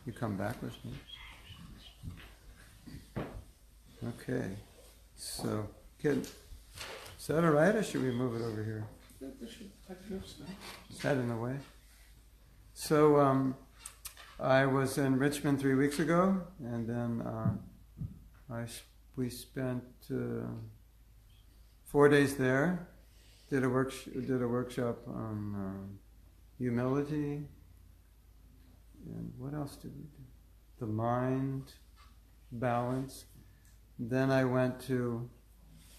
You come back with me. Okay. So, is that all right, or should we move it over here? Is that in the way? So, I was in Richmond 3 weeks ago, and then we spent 4 days there. Did a workshop on humility, and what else did we do? The mind, balance. Then I went to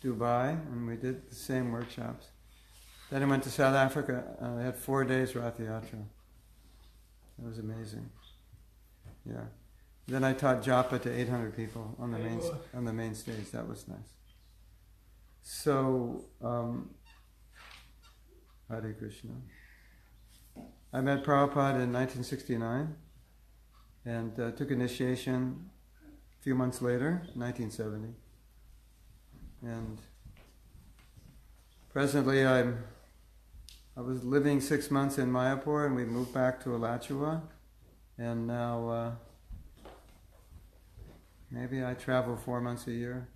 Dubai, and we did the same workshops. Then I went to South Africa. I had 4 days Rath Yatra. That was amazing. Yeah. Then I taught japa to 800 people on the main stage. That was nice. So, Hare Krishna. I met Prabhupada in 1969 and took initiation a few months later, 1970. And presently I was living 6 months in Mayapur, and we moved back to Alachua, and now maybe I travel 4 months a year.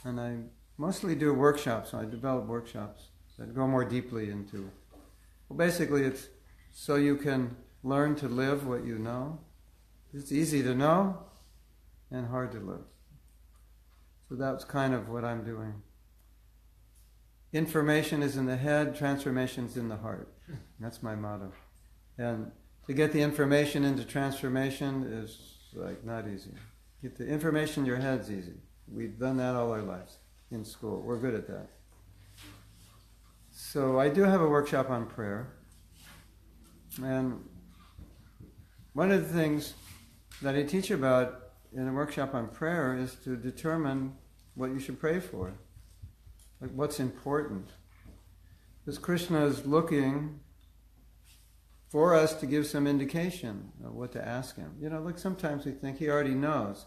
And I mostly do workshops. I develop workshops that go more deeply into, well, basically it's so you can learn to live what you know. It's easy to know and hard to live. So that's kind of what I'm doing. Information is in the head, transformation is in the heart. That's my motto. And to get the information into transformation is like not easy. Get the information in your head's easy. We've done that all our lives in school. We're good at that. So I do have a workshop on prayer. And one of the things that I teach about in a workshop on prayer is to determine what you should pray for. Like what's important. Because Krishna is looking for us to give some indication of what to ask him. Like sometimes we think he already knows.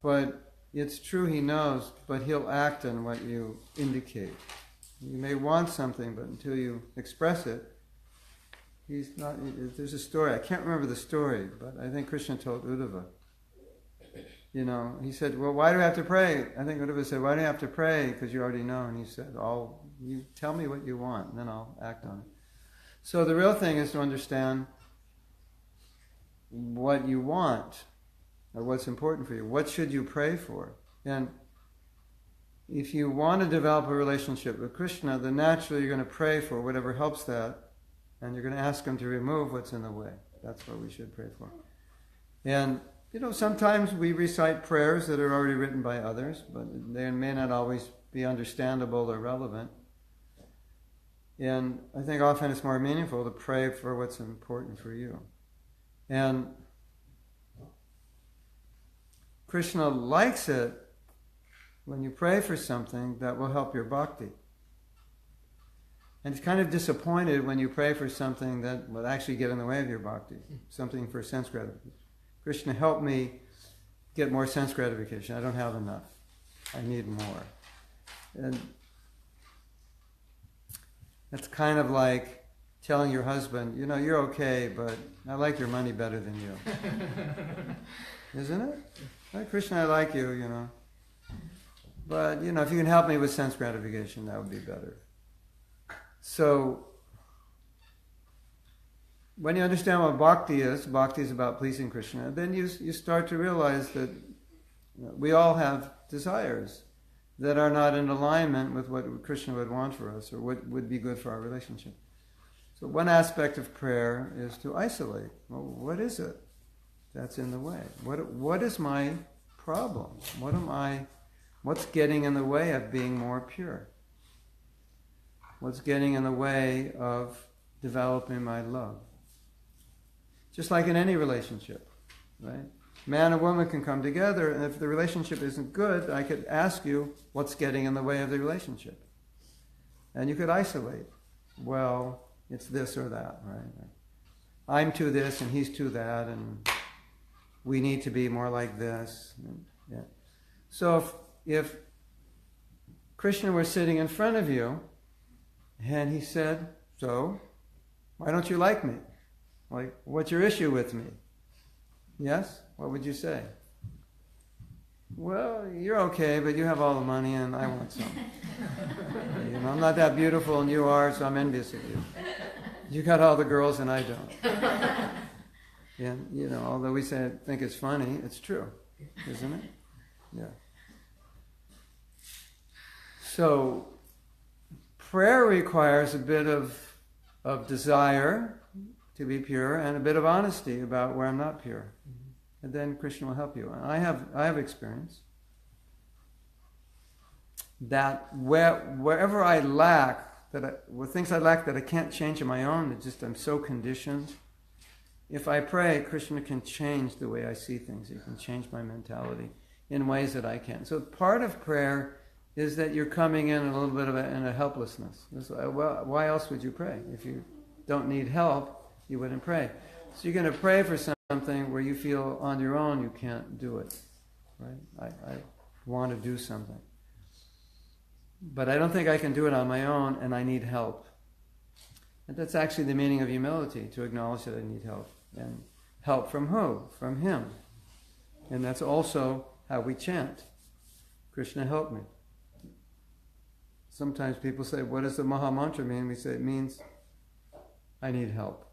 But it's true he knows, but he'll act on what you indicate. You may want something, but until you express it, he's not. There's a story, I can't remember the story, but I think Krishna told Uddhava. He said, well, why do I have to pray? I think Uddhava said, why do I have to pray? Because you already know. And he said, you tell me what you want, and then I'll act on it. So the real thing is to understand what you want, or what's important for you. What should you pray for? And if you want to develop a relationship with Krishna, then naturally you're going to pray for whatever helps that, and you're going to ask him to remove what's in the way. That's what we should pray for. And, sometimes we recite prayers that are already written by others, but they may not always be understandable or relevant. And I think often it's more meaningful to pray for what's important for you. And Krishna likes it when you pray for something that will help your bhakti. And he's kind of disappointed when you pray for something that will actually get in the way of your bhakti, something for sense gratification. Krishna, help me get more sense gratification. I don't have enough. I need more. And that's kind of like telling your husband, you're okay, but I like your money better than you. Isn't it? Like, Krishna, I like you, But, if you can help me with sense gratification, that would be better. So, when you understand what bhakti is about pleasing Krishna, then you start to realize that we all have desires that are not in alignment with what Krishna would want for us, or what would be good for our relationship. So one aspect of prayer is to isolate. Well, what is it that's in the way? What is my problem? What's getting in the way of being more pure? What's getting in the way of developing my love? Just like in any relationship, right? Man and woman can come together, and if the relationship isn't good, I could ask you, what's getting in the way of the relationship? And you could isolate. Well, it's this or that, right? I'm to this and he's to that, and we need to be more like this. Yeah. So if Krishna were sitting in front of you, and he said, so, why don't you like me? Like, what's your issue with me? Yes? What would you say? Well, you're okay, but you have all the money and I want some. I'm not that beautiful and you are, so I'm envious of you. You got all the girls and I don't. And, although we think it's funny, it's true, isn't it? Yeah. So, prayer requires a bit of desire to be pure and a bit of honesty about where I'm not pure. And then Krishna will help you. And I have experience that wherever I lack, things I lack that I can't change on my own, I'm so conditioned. If I pray, Krishna can change the way I see things. He can change my mentality in ways that I can't. So part of prayer is that you're coming in a little bit in a helplessness. Well, why else would you pray? If you don't need help, you wouldn't pray. So you're going to pray for something where you feel on your own you can't do it. Right? I want to do something. But I don't think I can do it on my own, and I need help. And that's actually the meaning of humility, to acknowledge that I need help. And help from who? From Him. And that's also how we chant. Krishna, help me. Sometimes people say, what does the Maha Mantra mean? We say it means, I need help.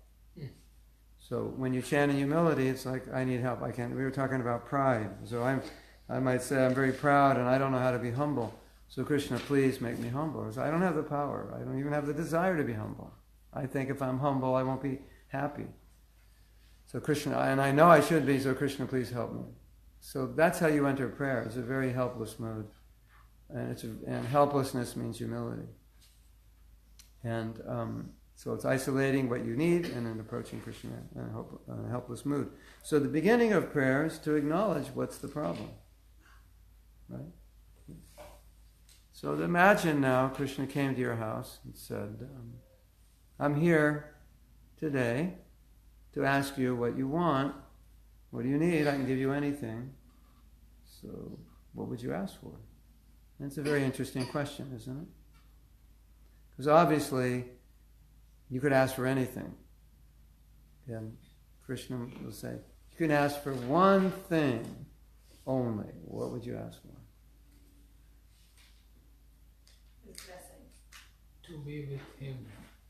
So when you chant in humility, it's like, I need help. I can't. We were talking about pride. So I might say, I'm very proud and I don't know how to be humble. So Krishna, please make me humble. So I don't have the power. I don't even have the desire to be humble. I think if I'm humble, I won't be happy. So Krishna, and I know I should be, so Krishna, please help me. So that's how you enter prayer. It's a very helpless mode. And helplessness means humility. And so it's isolating what you need and then approaching Krishna in a helpless mood. So the beginning of prayer is to acknowledge what's the problem. Right? So imagine now Krishna came to your house and said, I'm here today to ask you what you want. What do you need? I can give you anything. So what would you ask for? And it's a very interesting question, isn't it? Because obviously you could ask for anything. And Krishna will say, you can ask for one thing only. What would you ask for? To be with Him,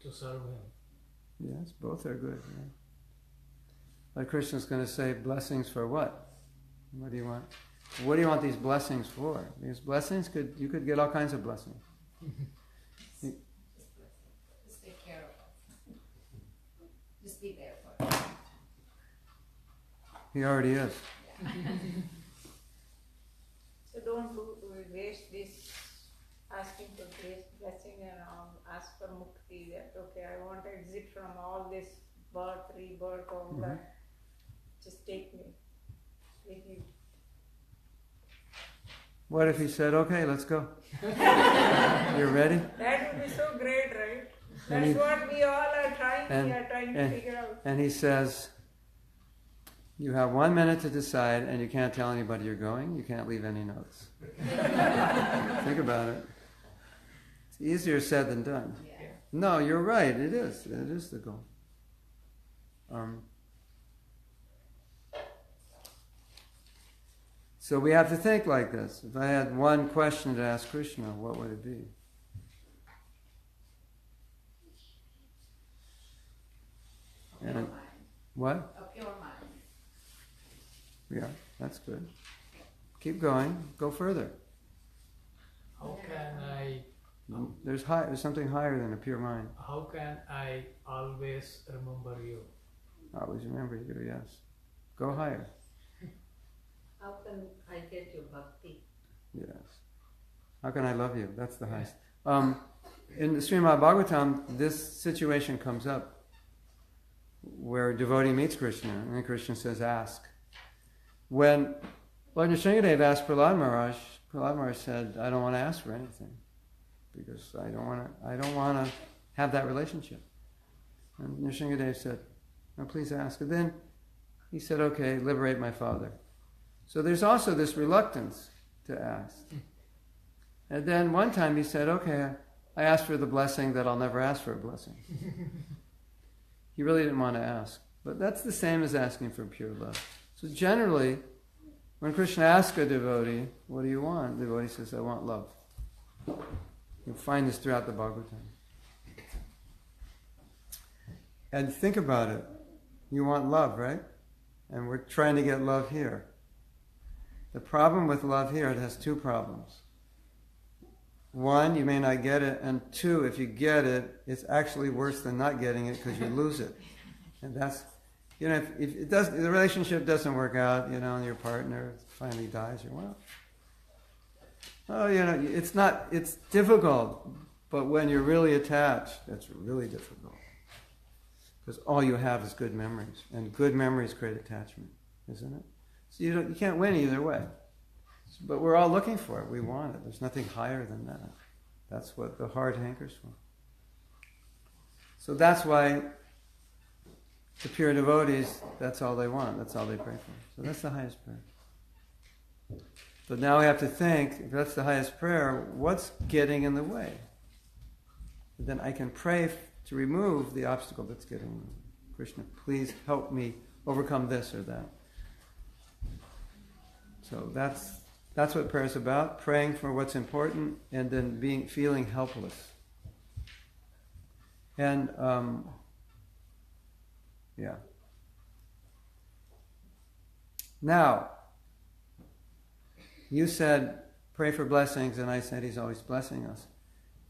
to serve Him. Yes, both are good. Yeah. But Krishna's going to say, blessings for what? What do you want? What do you want these blessings for? These blessings you could get all kinds of blessings. Just take care of us. Just be there for us. He already is. Yeah. So don't waste this asking for grace, blessing and ask for mukti. That okay, I want to exit from all this birth, rebirth, all that. Just take me. Take me. What if he said, okay, let's go? You're ready? That would be so great, right? That's what we all are trying. We are trying to figure out. And he says, you have 1 minute to decide, and you can't tell anybody you're going. You can't leave any notes. Think about it. It's easier said than done. Yeah. No, you're right. It is. It is the goal. So we have to think like this. If I had one question to ask Krishna, what would it be? A pure mind. What? A pure mind. Yeah, that's good. Keep going. Go further. How can I There's something higher than a pure mind. How can I always remember you? Always remember you, yes. Go higher. How can I get your bhakti? Yes. How can I love you? That's the highest. In the Srimad Bhagavatam, this situation comes up where a devotee meets Krishna, and then Krishna says, ask. When Lord Nrsimhadev asked Prahlad Maharaj said, I don't want to ask for anything because I don't want to have that relationship. And Nrsimhadev said, no, please ask. And then he said, okay, liberate my father. So there's also this reluctance to ask. And then one time he said, okay, I asked for the blessing that I'll never ask for a blessing. He really didn't want to ask. But that's the same as asking for pure love. So generally, when Krishna asks a devotee, what do you want? The devotee says, I want love. You'll find this throughout the Bhagavatam. And think about it. You want love, right? And we're trying to get love here. The problem with love here, it has two problems. One, you may not get it, and two, if you get it, it's actually worse than not getting it because you lose it. And that's, if it does, the relationship doesn't work out, and your partner finally dies, it's difficult, but when you're really attached, that's really difficult. Because all you have is good memories, and good memories create attachment, isn't it? So you can't win either way. But we're all looking for it. We want it. There's nothing higher than that. That's what the heart hankers for. So that's why the pure devotees, that's all they want. That's all they pray for. So that's the highest prayer. But now we have to think, if that's the highest prayer, what's getting in the way? Then I can pray to remove the obstacle that's getting in the way. Krishna, please help me overcome this or that. So that's what prayer is about, praying for what's important and then feeling helpless. And, Now, you said pray for blessings, and I said He's always blessing us.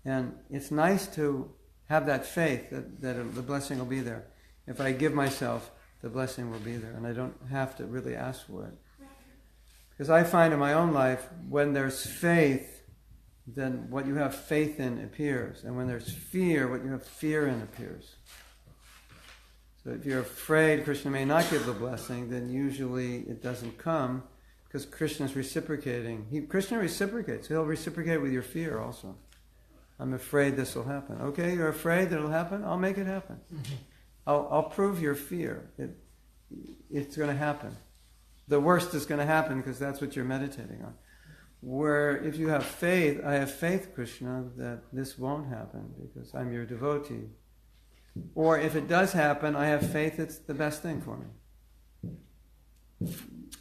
And it's nice to have that faith that the blessing will be there. If I give myself, the blessing will be there, and I don't have to really ask for it. Because I find in my own life, when there's faith, then what you have faith in appears. And when there's fear, what you have fear in appears. So if you're afraid Krishna may not give the blessing, then usually it doesn't come, because Krishna's reciprocating. Krishna reciprocates. He'll reciprocate with your fear also. I'm afraid this will happen. Okay, you're afraid that it'll happen? I'll make it happen. Mm-hmm. I'll prove your fear. It's going to happen. The worst is going to happen because that's what you're meditating on. Where if you have faith, I have faith, Krishna, that this won't happen because I'm your devotee. Or if it does happen, I have faith it's the best thing for me.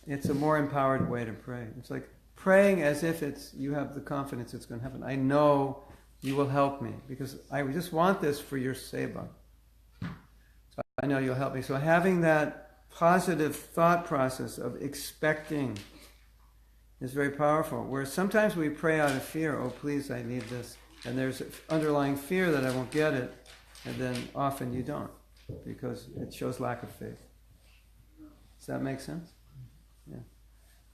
It's a more empowered way to pray. It's like praying as if you have the confidence it's going to happen. I know you will help me because I just want this for your seva. So I know you'll help me. So having that positive thought process of expecting is very powerful. Where sometimes we pray out of fear, oh please, I need this. And there's underlying fear that I won't get it. And then often you don't, because it shows lack of faith. Does that make sense? Yeah.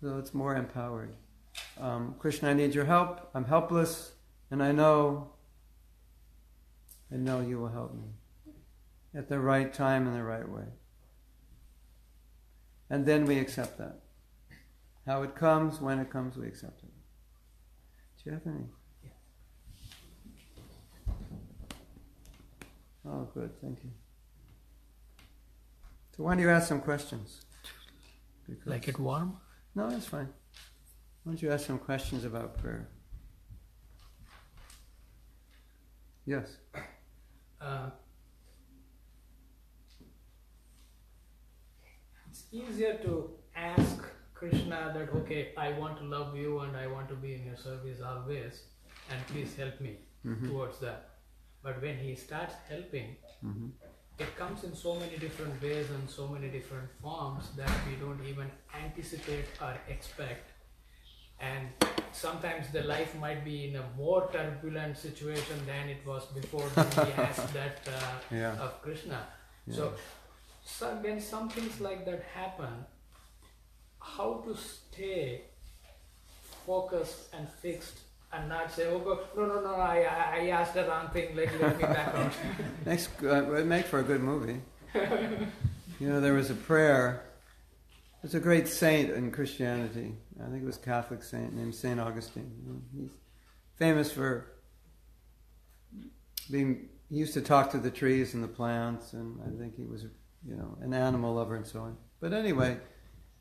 So it's more empowered. Krishna, I need your help. I'm helpless, and I know you will help me at the right time in the right way. And then we accept that. How it comes, when it comes, we accept it. Do you have any? Oh, good, thank you. So why don't you ask some questions? Like it warm? No, that's fine. Why don't you ask some questions about prayer? Yes? It's easier to ask Krishna that, okay, I want to love you and I want to be in your service always, and please help me towards that. But when he starts helping, it comes in so many different ways and so many different forms that we don't even anticipate or expect. And sometimes the life might be in a more turbulent situation than it was before when we asked that of Krishna. Yeah. So when some things like that happen, how to stay focused and fixed and not say, no, I asked the wrong thing, let me back out. It'd make for a good movie. There was a prayer. There's a great saint in Christianity. I think it was a Catholic saint named St. Augustine. He's famous for he used to talk to the trees and the plants, and I think he was, an animal lover and so on. But anyway,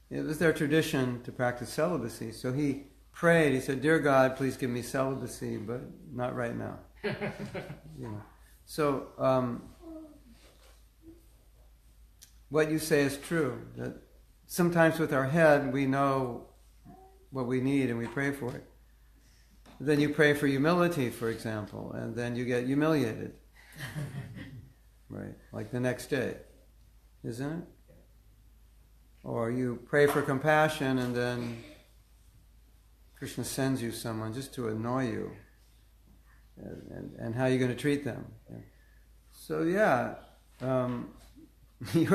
it was their tradition to practice celibacy, so he prayed. He said, "Dear God, please give me celibacy, but not right now." So what you say is true. That sometimes with our head we know what we need and we pray for it. Then you pray for humility, for example, and then you get humiliated. Right? Like the next day. Isn't it? Or you pray for compassion and then Krishna sends you someone just to annoy you. And how are you going to treat them? So you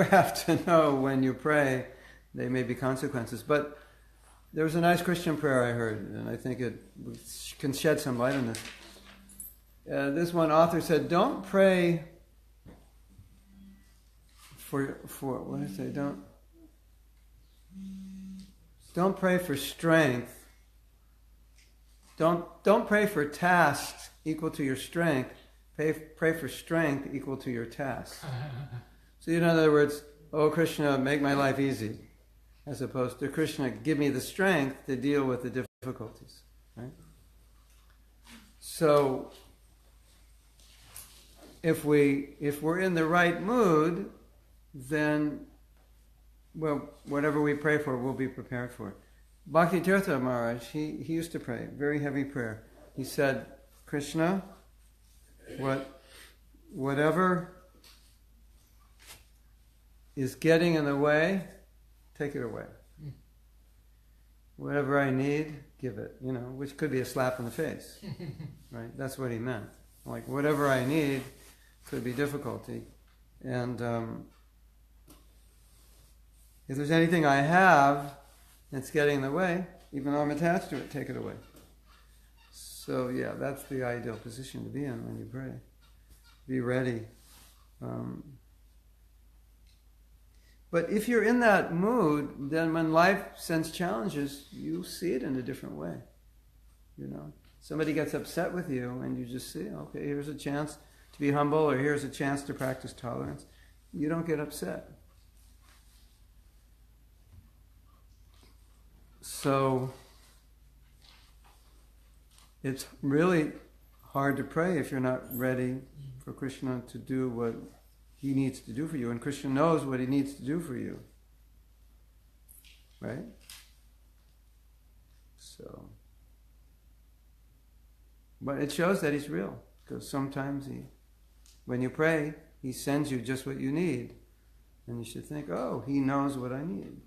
have to know when you pray there may be consequences. But there was a nice Christian prayer I heard, and I think it can shed some light on this. This one author said, don't pray for what did I say? Don't pray for strength. Don't pray for tasks equal to your strength. Pray for strength equal to your tasks. So in other words, oh Krishna, make my life easy, as opposed to Krishna, give me the strength to deal with the difficulties. Right? So if we're in the right mood, then whatever we pray for, we'll be prepared for it. Bhakti Tirtha Maharaj, he used to pray, very heavy prayer. He said, Krishna, whatever is getting in the way, take it away. Whatever I need, give it, which could be a slap in the face. Right? That's what he meant. Like, whatever I need could be difficulty. And if there's anything I have that's getting in the way, even though I'm attached to it, take it away. So that's the ideal position to be in when you pray. Be ready. But if you're in that mood, then when life sends challenges, you see it in a different way. Somebody gets upset with you and you just see, okay, here's a chance to be humble, or here's a chance to practice tolerance. You don't get upset. So it's really hard to pray if you're not ready for Krishna to do what he needs to do for you. And Krishna knows what he needs to do for you. Right? So, but it shows that he's real. Because sometimes when you pray, he sends you just what you need. And you should think, oh, he knows what I need.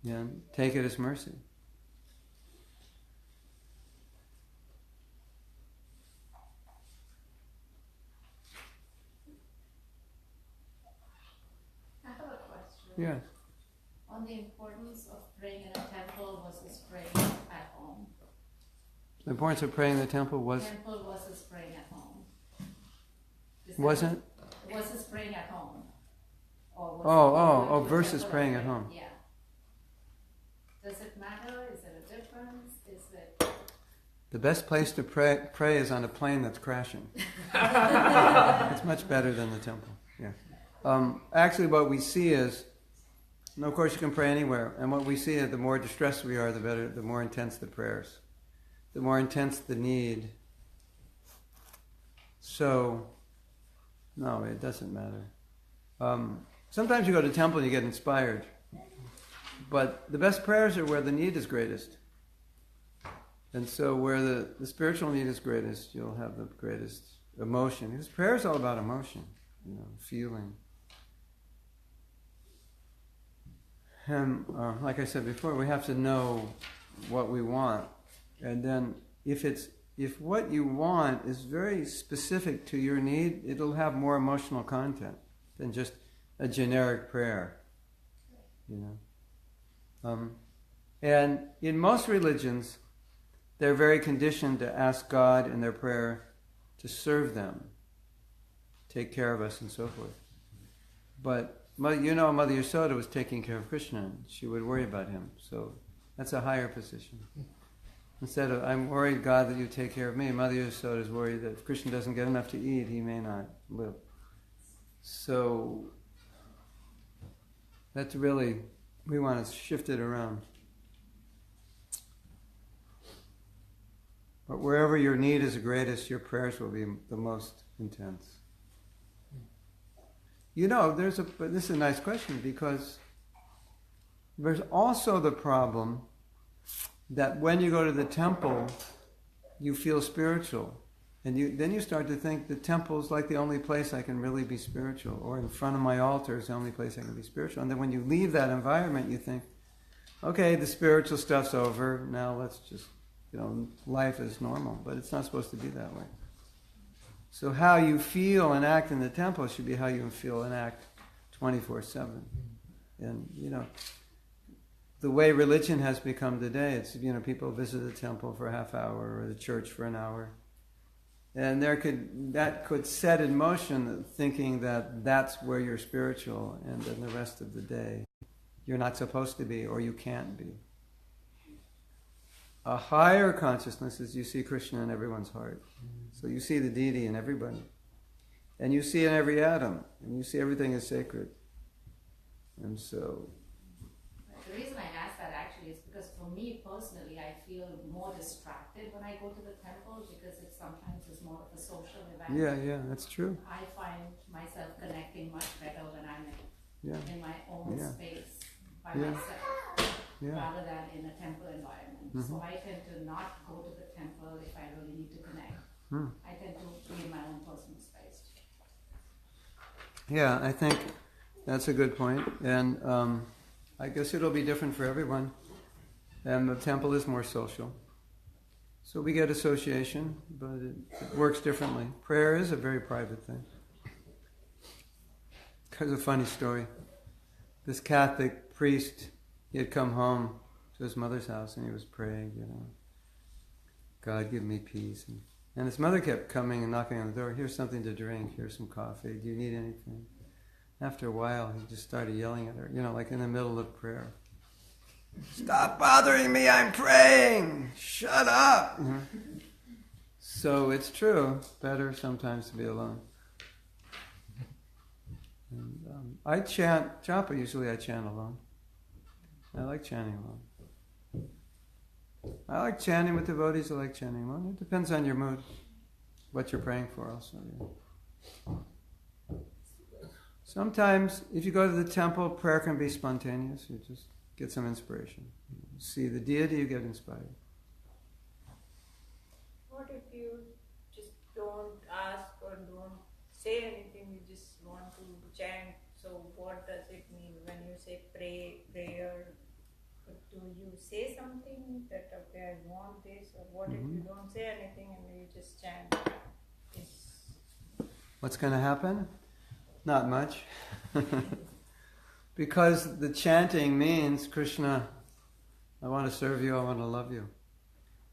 And take it as mercy. I have a question. Yes. On the importance of praying in a temple versus praying at home. The importance of praying in the temple was... Temple versus praying at home. Wasn't? Versus praying at home. Versus praying at home. Yeah. Does it matter? Is there a difference? Is it... The best place to pray is on a plane that's crashing. It's much better than the temple. Yeah. Actually, what we see is, and of course you can pray anywhere, and what we see is the more distressed we are, the better, the more intense the prayers, the more intense the need. So, no, it doesn't matter. Sometimes you go to the temple and you get inspired. But the best prayers are where the need is greatest. And so where the spiritual need is greatest, you'll have the greatest emotion. Because prayer is all about emotion, feeling. And like I said before, we have to know what we want. And then if what you want is very specific to your need, it'll have more emotional content than just a generic prayer. And in most religions, they're very conditioned to ask God in their prayer to serve them, take care of us, and so forth. But Mother Yasoda was taking care of Krishna, and she would worry about him. So that's a higher position. Instead of, I'm worried, God, that you take care of me, Mother Yasoda is worried that if Krishna doesn't get enough to eat, he may not live. So that's really, we want to shift it around. But wherever your need is the greatest, your prayers will be the most intense. But this is a nice question, because there's also the problem that when you go to the temple, you feel spiritual. And then you start to think the temple is like the only place I can really be spiritual, or in front of my altar is the only place I can be spiritual. And then when you leave that environment, you think, okay, the spiritual stuff's over, now let's just, life is normal. But it's not supposed to be that way. So how you feel and act in the temple should be how you feel and act 24/7. And, the way religion has become today, it's, people visit the temple for a half hour or the church for an hour. And that could set in motion thinking that that's where you're spiritual, and then the rest of the day you're not supposed to be, or you can't be. A higher consciousness is you see Krishna in everyone's heart. So you see the deity in everybody. And you see in every atom. And you see everything is sacred. And so... The reason I ask that actually is because for me personally, I feel more distracted when I go to the temple, because it sometimes is more of a social event. Yeah, that's true. I find myself connecting much better when I'm in my own space by myself, rather than in a temple environment. So I tend to not go to the temple if I really need to connect. I tend to be in my own personal space. Yeah, I think that's a good point. And I guess it'll be different for everyone. And the temple is more social. So we get association, but it works differently. Prayer is a very private thing. There's a funny story. This Catholic priest, he had come home to his mother's house and he was praying, God, give me peace. And his mother kept coming and knocking on the door. Here's something to drink. Here's some coffee. Do you need anything? After a while, he just started yelling at her, like in the middle of prayer. Stop bothering me, I'm praying! Shut up! So it's true, better sometimes to be alone. And, I chant japa, usually I chant alone. I like chanting alone. I like chanting with devotees, I like chanting alone. It depends on your mood, what you're praying for also. Yeah. Sometimes, if you go to the temple, prayer can be spontaneous. You just get some inspiration. You see the deity, you get inspired. What if you just don't ask or don't say anything, you just want to chant? So what does it mean when you say prayer? Do you say something that, okay, I want this? Or what if you don't say anything and you just chant? What's going to happen? Not much. Because the chanting means, Krishna, I want to serve you, I want to love you.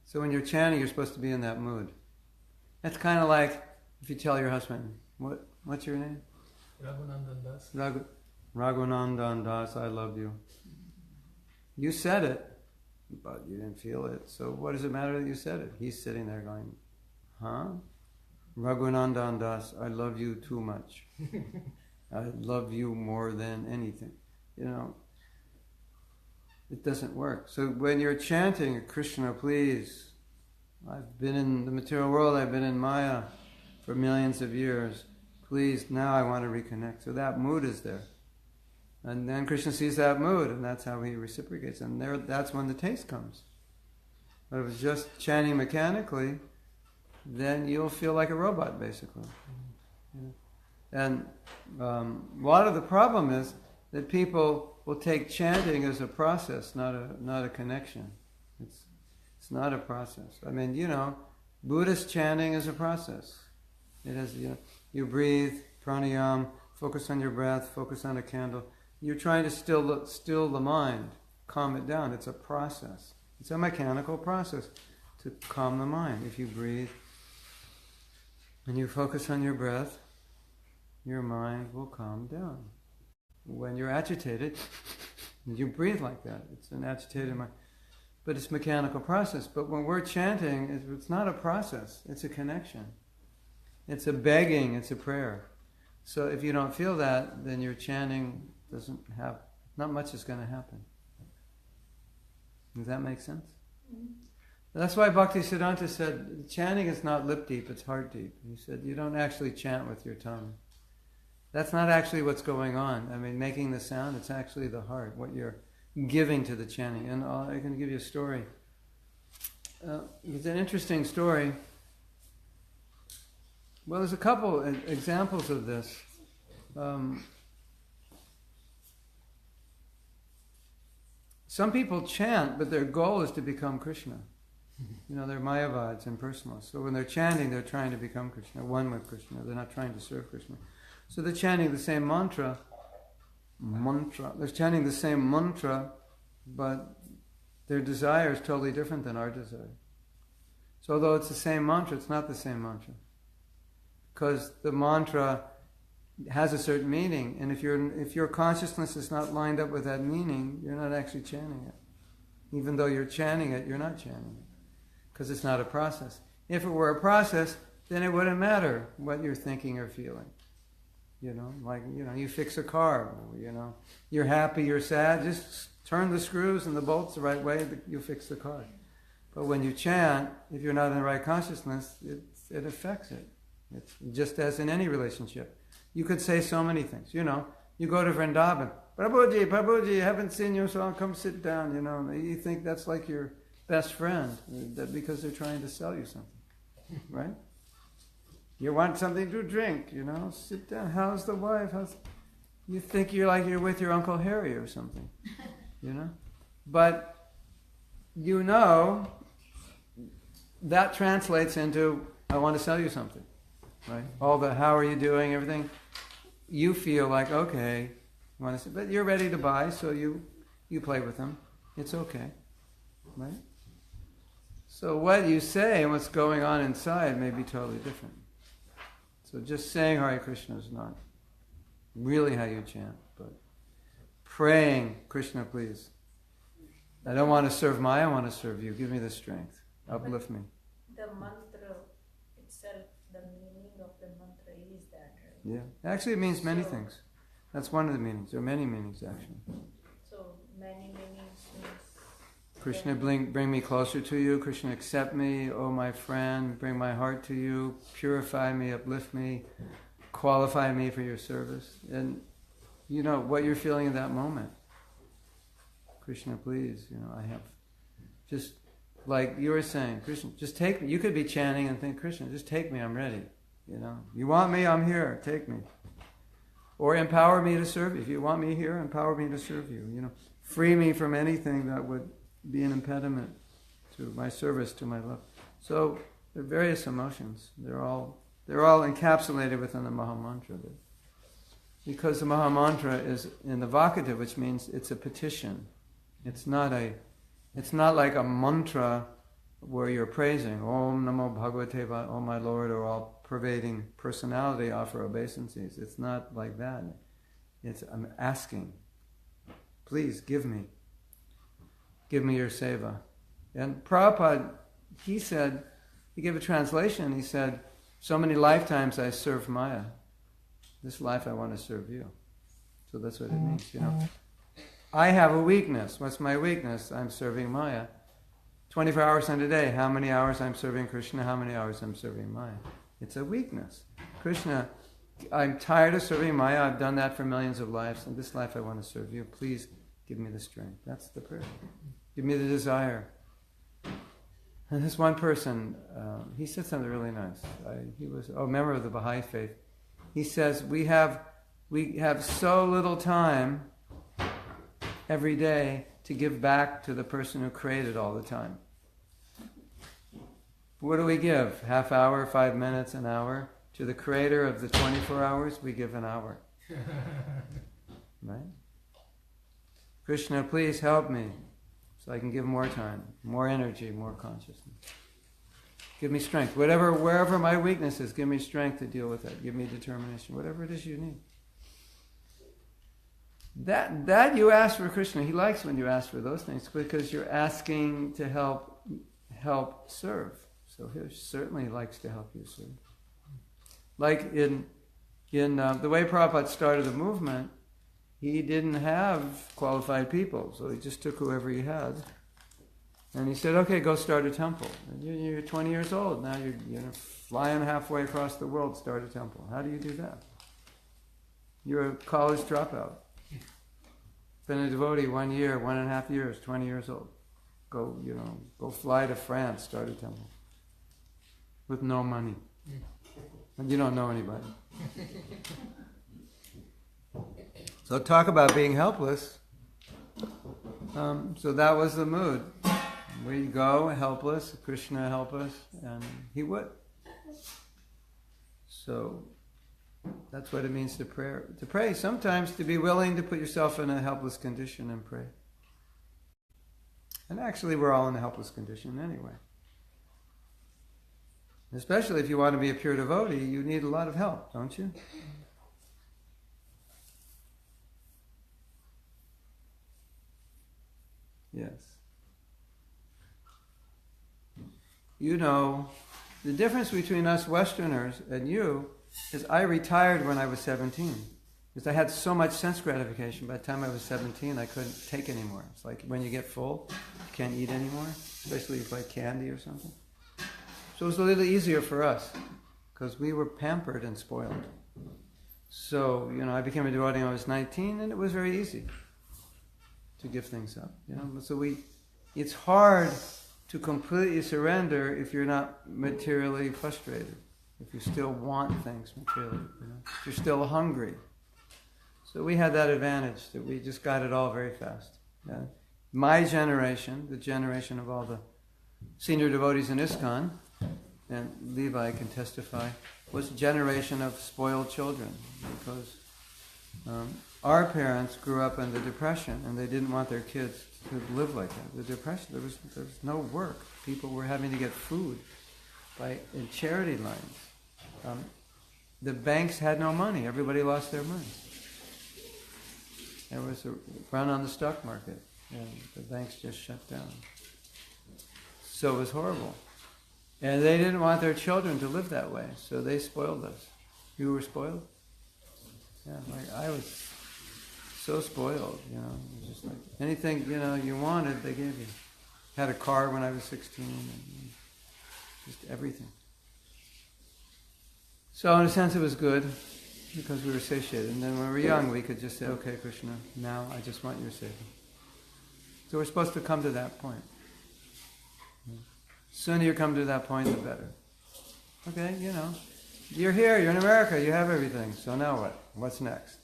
So when you're chanting, you're supposed to be in that mood. That's kind of like if you tell your husband, what's your name? Raghunandan Das. Raghunandan Das, I love you. You said it, but you didn't feel it. So what does it matter that you said it? He's sitting there going, huh? Raghunandan Das, I love you too much. I love you more than anything. It doesn't work. So when you're chanting, Krishna, please, I've been in the material world, I've been in Maya for millions of years. Please, now I want to reconnect. So that mood is there. And then Krishna sees that mood, and that's how he reciprocates. And that's when the taste comes. But if it's just chanting mechanically, then you'll feel like a robot, basically. And a lot of the problem is that people will take chanting as a process, not a connection. It's not a process. I mean, Buddhist chanting is a process. It has, you breathe, pranayam, focus on your breath, focus on a candle. You're trying to still the mind, calm it down. It's a process. It's a mechanical process to calm the mind. If you breathe and you focus on your breath, your mind will calm down. When you're agitated, you breathe like that. It's an agitated mind. But it's a mechanical process. But when we're chanting, it's not a process. It's a connection. It's a begging. It's a prayer. So if you don't feel that, then your chanting not much is going to happen. Does that make sense? Mm-hmm. That's why Bhaktisiddhanta said, chanting is not lip deep, it's heart deep. He said, you don't actually chant with your tongue. That's not actually what's going on. I mean, making the sound, it's actually the heart, what you're giving to the chanting. And I can give you a story. It's an interesting story. Well, there's a couple examples of this. Some people chant, but their goal is to become Krishna. You know, they're Mayavads, impersonalists. So when they're chanting, they're trying to become Krishna, one with Krishna. They're not trying to serve Krishna. So they're chanting the same mantra. They're chanting the same mantra, but their desire is totally different than our desire. So although it's the same mantra, it's not the same mantra. Because the mantra has a certain meaning, and if your consciousness is not lined up with that meaning, you're not actually chanting it. Even though you're chanting it, you're not chanting it. Because it's not a process. If it were a process, then it wouldn't matter what you're thinking or feeling. You know, like, you fix a car, you're happy, you're sad, just turn the screws and the bolts the right way, you'll fix the car. But when you chant, if you're not in the right consciousness, it affects it. It's just as in any relationship. You could say so many things, you go to Vrindavan, Prabhuji, I haven't seen you, so I'll come sit down, You think that's like your best friend, that because they're trying to sell you something, right? You want something to drink, sit down. How's the wife? You think you're with your Uncle Harry or something, But that translates into, I want to sell you something, right? All the how are you doing, everything. You feel like, okay, you want to, but you're ready to buy, so you play with them. It's okay, right? So what you say and what's going on inside may be totally different. So just saying Hare Krishna is not really how you chant, but praying, Krishna, please. I don't want to serve Maya, I want to serve you. Give me the strength. Uplift me. The mantra itself, the meaning of the mantra is that, right? Yeah. Actually, it means many things. That's one of the meanings. There are many meanings, actually. So, many meanings means... Krishna, bring me closer to you. Krishna, accept me. Oh, my friend, bring my heart to you. Purify me, uplift me. Qualify me for your service. And, what you're feeling in that moment. Krishna, please, I have... Just like you were saying, Krishna, just take me. You could be chanting and think, Krishna, just take me, I'm ready. You want me, I'm here, take me. Or empower me to serve you. If you want me here, empower me to serve you. Free me from anything that would be an impediment to my service, to my love. So there are various emotions. They're all encapsulated within the Maha Mantra. Because the Maha Mantra is in the Vakata, which means it's a petition. It's not like a mantra where you're praising, Om Namo Bhagavate Va, oh my Lord, or all-pervading personality, offer obeisances. It's not like that. I'm asking, please give me your seva. And Prabhupada, he gave a translation, he said, so many lifetimes I served Maya. This life I want to serve you. So that's what it means, I have a weakness. What's my weakness? I'm serving Maya. 24 hours in a day. How many hours I'm serving Krishna? How many hours I'm serving Maya? It's a weakness. Krishna, I'm tired of serving Maya. I've done that for millions of lives. In this life I want to serve you. Please give me the strength. That's the prayer. Give me the desire. And this one person, he said something really nice. He was a member of the Baha'i faith. He says, we have so little time every day to give back to the person who created all the time. What do we give? Half hour, 5 minutes, an hour? To the creator of the 24 hours, we give an hour. Right? Krishna, please help me so I can give more time, more energy, more consciousness. Give me strength. Wherever my weakness is, give me strength to deal with that. Give me determination. Whatever it is you need. That you ask for Krishna. He likes when you ask for those things because you're asking to help serve. So he certainly likes to help you serve. Like in the way Prabhupada started the movement, he didn't have qualified people, so he just took whoever he had. And he said, okay, go start a temple. And you're 20 years old, now you're flying halfway across the world, start a temple. How do you do that? You're a college dropout. Been a devotee 1 year, 1.5 years, 20 years old. Go fly to France, start a temple. With no money. And you don't know anybody. So talk about being helpless. So that was the mood. We go helpless, Krishna help us, and he would. So that's what it means to pray. To pray, sometimes to be willing to put yourself in a helpless condition and pray. And actually we're all in a helpless condition anyway. Especially if you want to be a pure devotee, you need a lot of help, don't you? Yes. You know, the difference between us Westerners and you is I retired when I was 17. Because I had so much sense gratification. By the time I was 17, I couldn't take anymore. It's like when you get full, you can't eat anymore, especially if like candy or something. So it was a little easier for us because we were pampered and spoiled. So, I became a devotee when I was 19, and it was very easy to give things up. So it's hard to completely surrender if you're not materially frustrated, if you still want things materially, if you're still hungry. So we had that advantage that we just got it all very fast. Yeah. My generation, the generation of all the senior devotees in ISKCON, and Levi can testify, was a generation of spoiled children because our parents grew up in the Depression and they didn't want their kids to live like that. The Depression, there was no work. People were having to get food in charity lines. The banks had no money. Everybody lost their money. There was a run on the stock market and the banks just shut down. So it was horrible. And they didn't want their children to live that way, so they spoiled us. You were spoiled? Yeah, I was so spoiled, It was just like anything, you wanted, they gave you. Had a car when I was 16, and just everything. So in a sense it was good, because we were satiated. And then when we were young, we could just say, okay, Krishna, now I just want your saving. So we're supposed to come to that point. The sooner you come to that point, the better. Okay, you're here, you're in America, you have everything. So now what? What's next?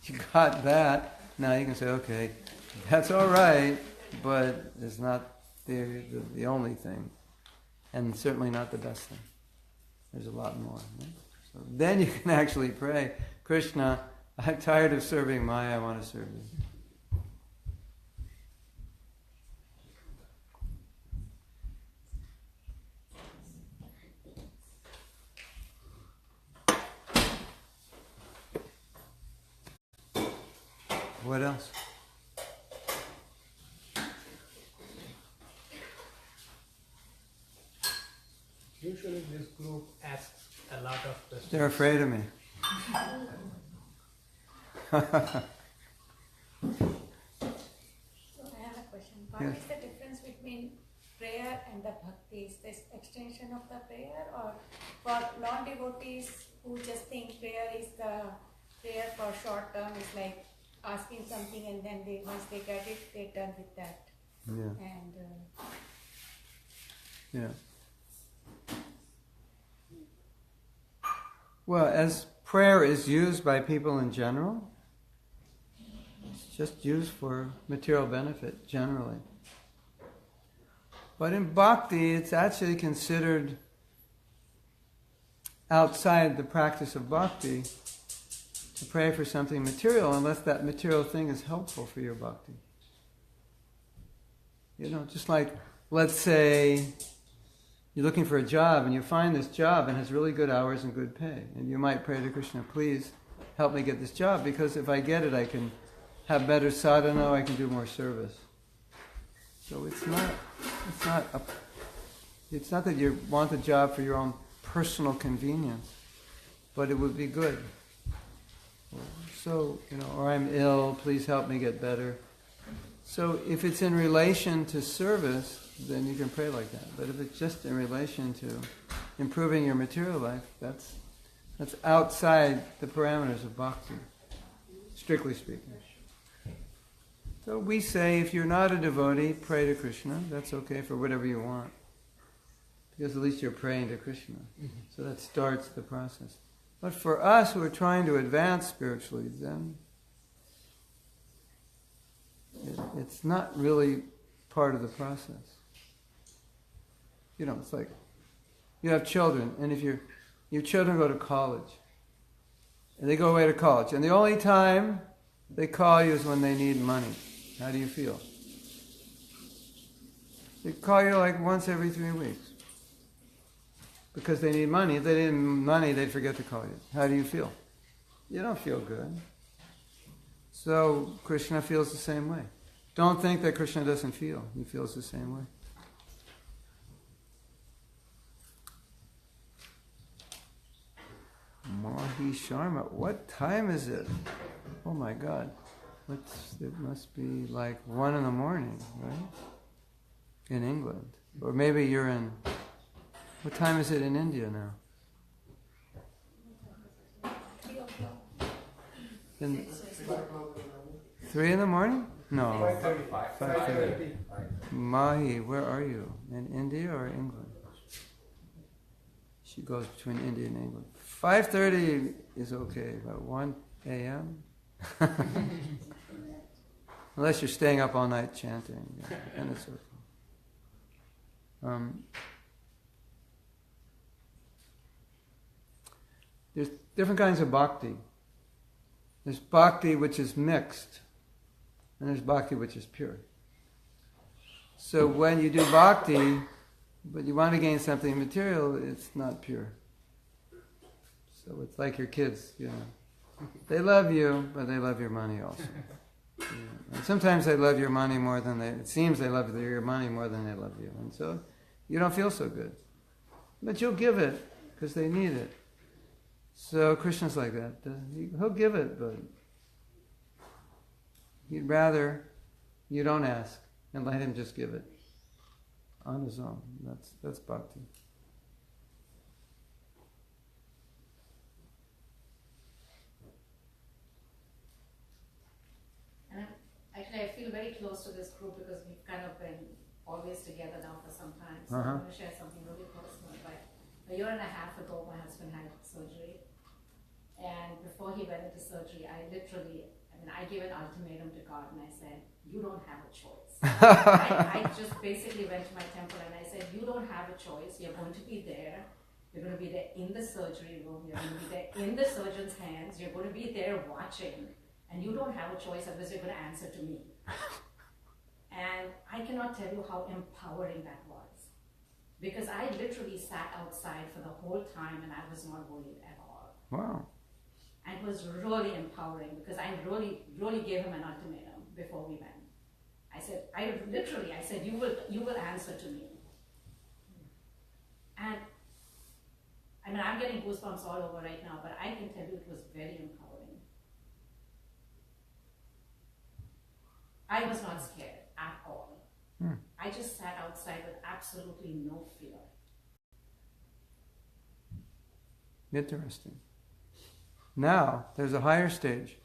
You got that. Now you can say, okay, that's all right, but it's not the only thing, and certainly not the best thing. There's a lot more. Right? So then you can actually pray, Krishna, I'm tired of serving Maya, I want to serve you. What else? Usually this group asks a lot of questions. They're afraid of me. So I have a question. What Yes. is the difference between prayer and the bhakti? Is this extension of the prayer, or for non-devotees who just think prayer is the prayer for short term, is like asking something and then once they get it, they're done with that. Yeah. And Yeah. Well, as prayer is used by people in general, it's just used for material benefit generally. But in bhakti, it's actually considered outside the practice of bhakti to pray for something material unless that material thing is helpful for your bhakti. Just like, let's say you're looking for a job and you find this job and has really good hours and good pay. And you might pray to Krishna, please help me get this job, because if I get it, I can have better sadhana, I can do more service. So it's not that you want the job for your own personal convenience, but it would be good. So, or I'm ill, please help me get better. So if it's in relation to service, then you can pray like that. But if it's just in relation to improving your material life, that's That's outside the parameters of bhakti, strictly speaking. So we say, if you're not a devotee, pray to Krishna. That's okay for whatever you want. Because at least you're praying to Krishna. So that starts the process. But for us who are trying to advance spiritually, then it's not really part of the process. You know, it's like you have children, and if your children go to college, and they go away to college, and the only time they call you is when they need money. How do you feel? They call you like once every 3 weeks. Because they need money. If they didn't need money, they'd forget to call you. How do you feel? You don't feel good. So Krishna feels the same way. Don't think that Krishna doesn't feel. He feels the same way. Mahi Sharma, what time is it? Oh my God. It must be like 1 in the morning, right? In England. Or maybe you're in... What time is it in India now? 3 o'clock. 3 in the morning? No. 5:30. 5:30. Mahi, where are you? In India or England? She goes between India and England. 5:30 is okay, but 1 a.m.? Unless you're staying up all night chanting, then it's okay. There's different kinds of bhakti. There's bhakti which is mixed, and there's bhakti which is pure. So when you do bhakti, but you want to gain something material, it's not pure. So it's like your kids, you know. They love you, but they love your money also. Yeah. And sometimes they love your money more than it seems they love your money more than they love you. And so you don't feel so good. But you'll give it, because they need it. So Krishna's like that. He'll give it, but he'd rather you don't ask and let him just give it on his own. That's bhakti. And actually I feel very close to this group because we've kind of been always together now for some time. So I'm going to share something really personal. But a year and a half ago, my husband had surgery. And before he went into surgery, I gave an ultimatum to God and I said, you don't have a choice. I just basically went to my temple and I said, you don't have a choice. You're going to be there. You're going to be there in the surgery room. You're going to be there in the surgeon's hands. You're going to be there watching. And you don't have a choice unless you're going to answer to me. And I cannot tell you how empowering that was. Because I literally sat outside for the whole time and I was not worried at all. Wow. And it was really empowering because I really gave him an ultimatum before we went. I said, you will answer to me. And I'm getting goosebumps all over right now, but I can tell you it was very empowering. I was not scared at all. I just sat outside with absolutely no fear. Interesting. Now, there's a higher stage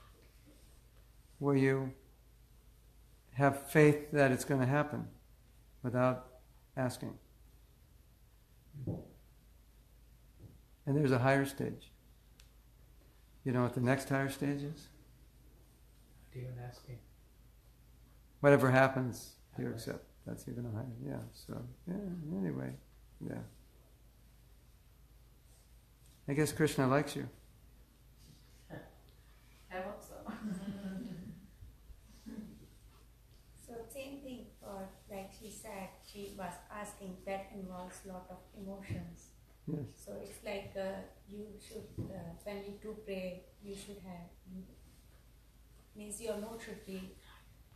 where you have faith that it's going to happen without asking. And there's a higher stage. You know what the next higher stage is? Not even asking. Whatever happens, you accept. That's even higher. Yeah, so, anyway, yeah. I guess Krishna likes you. I hope so. So same thing, or like she said, she was asking, that involves a lot of emotions. Yes. So it's like you should, when you do pray, you should have, means your mood should be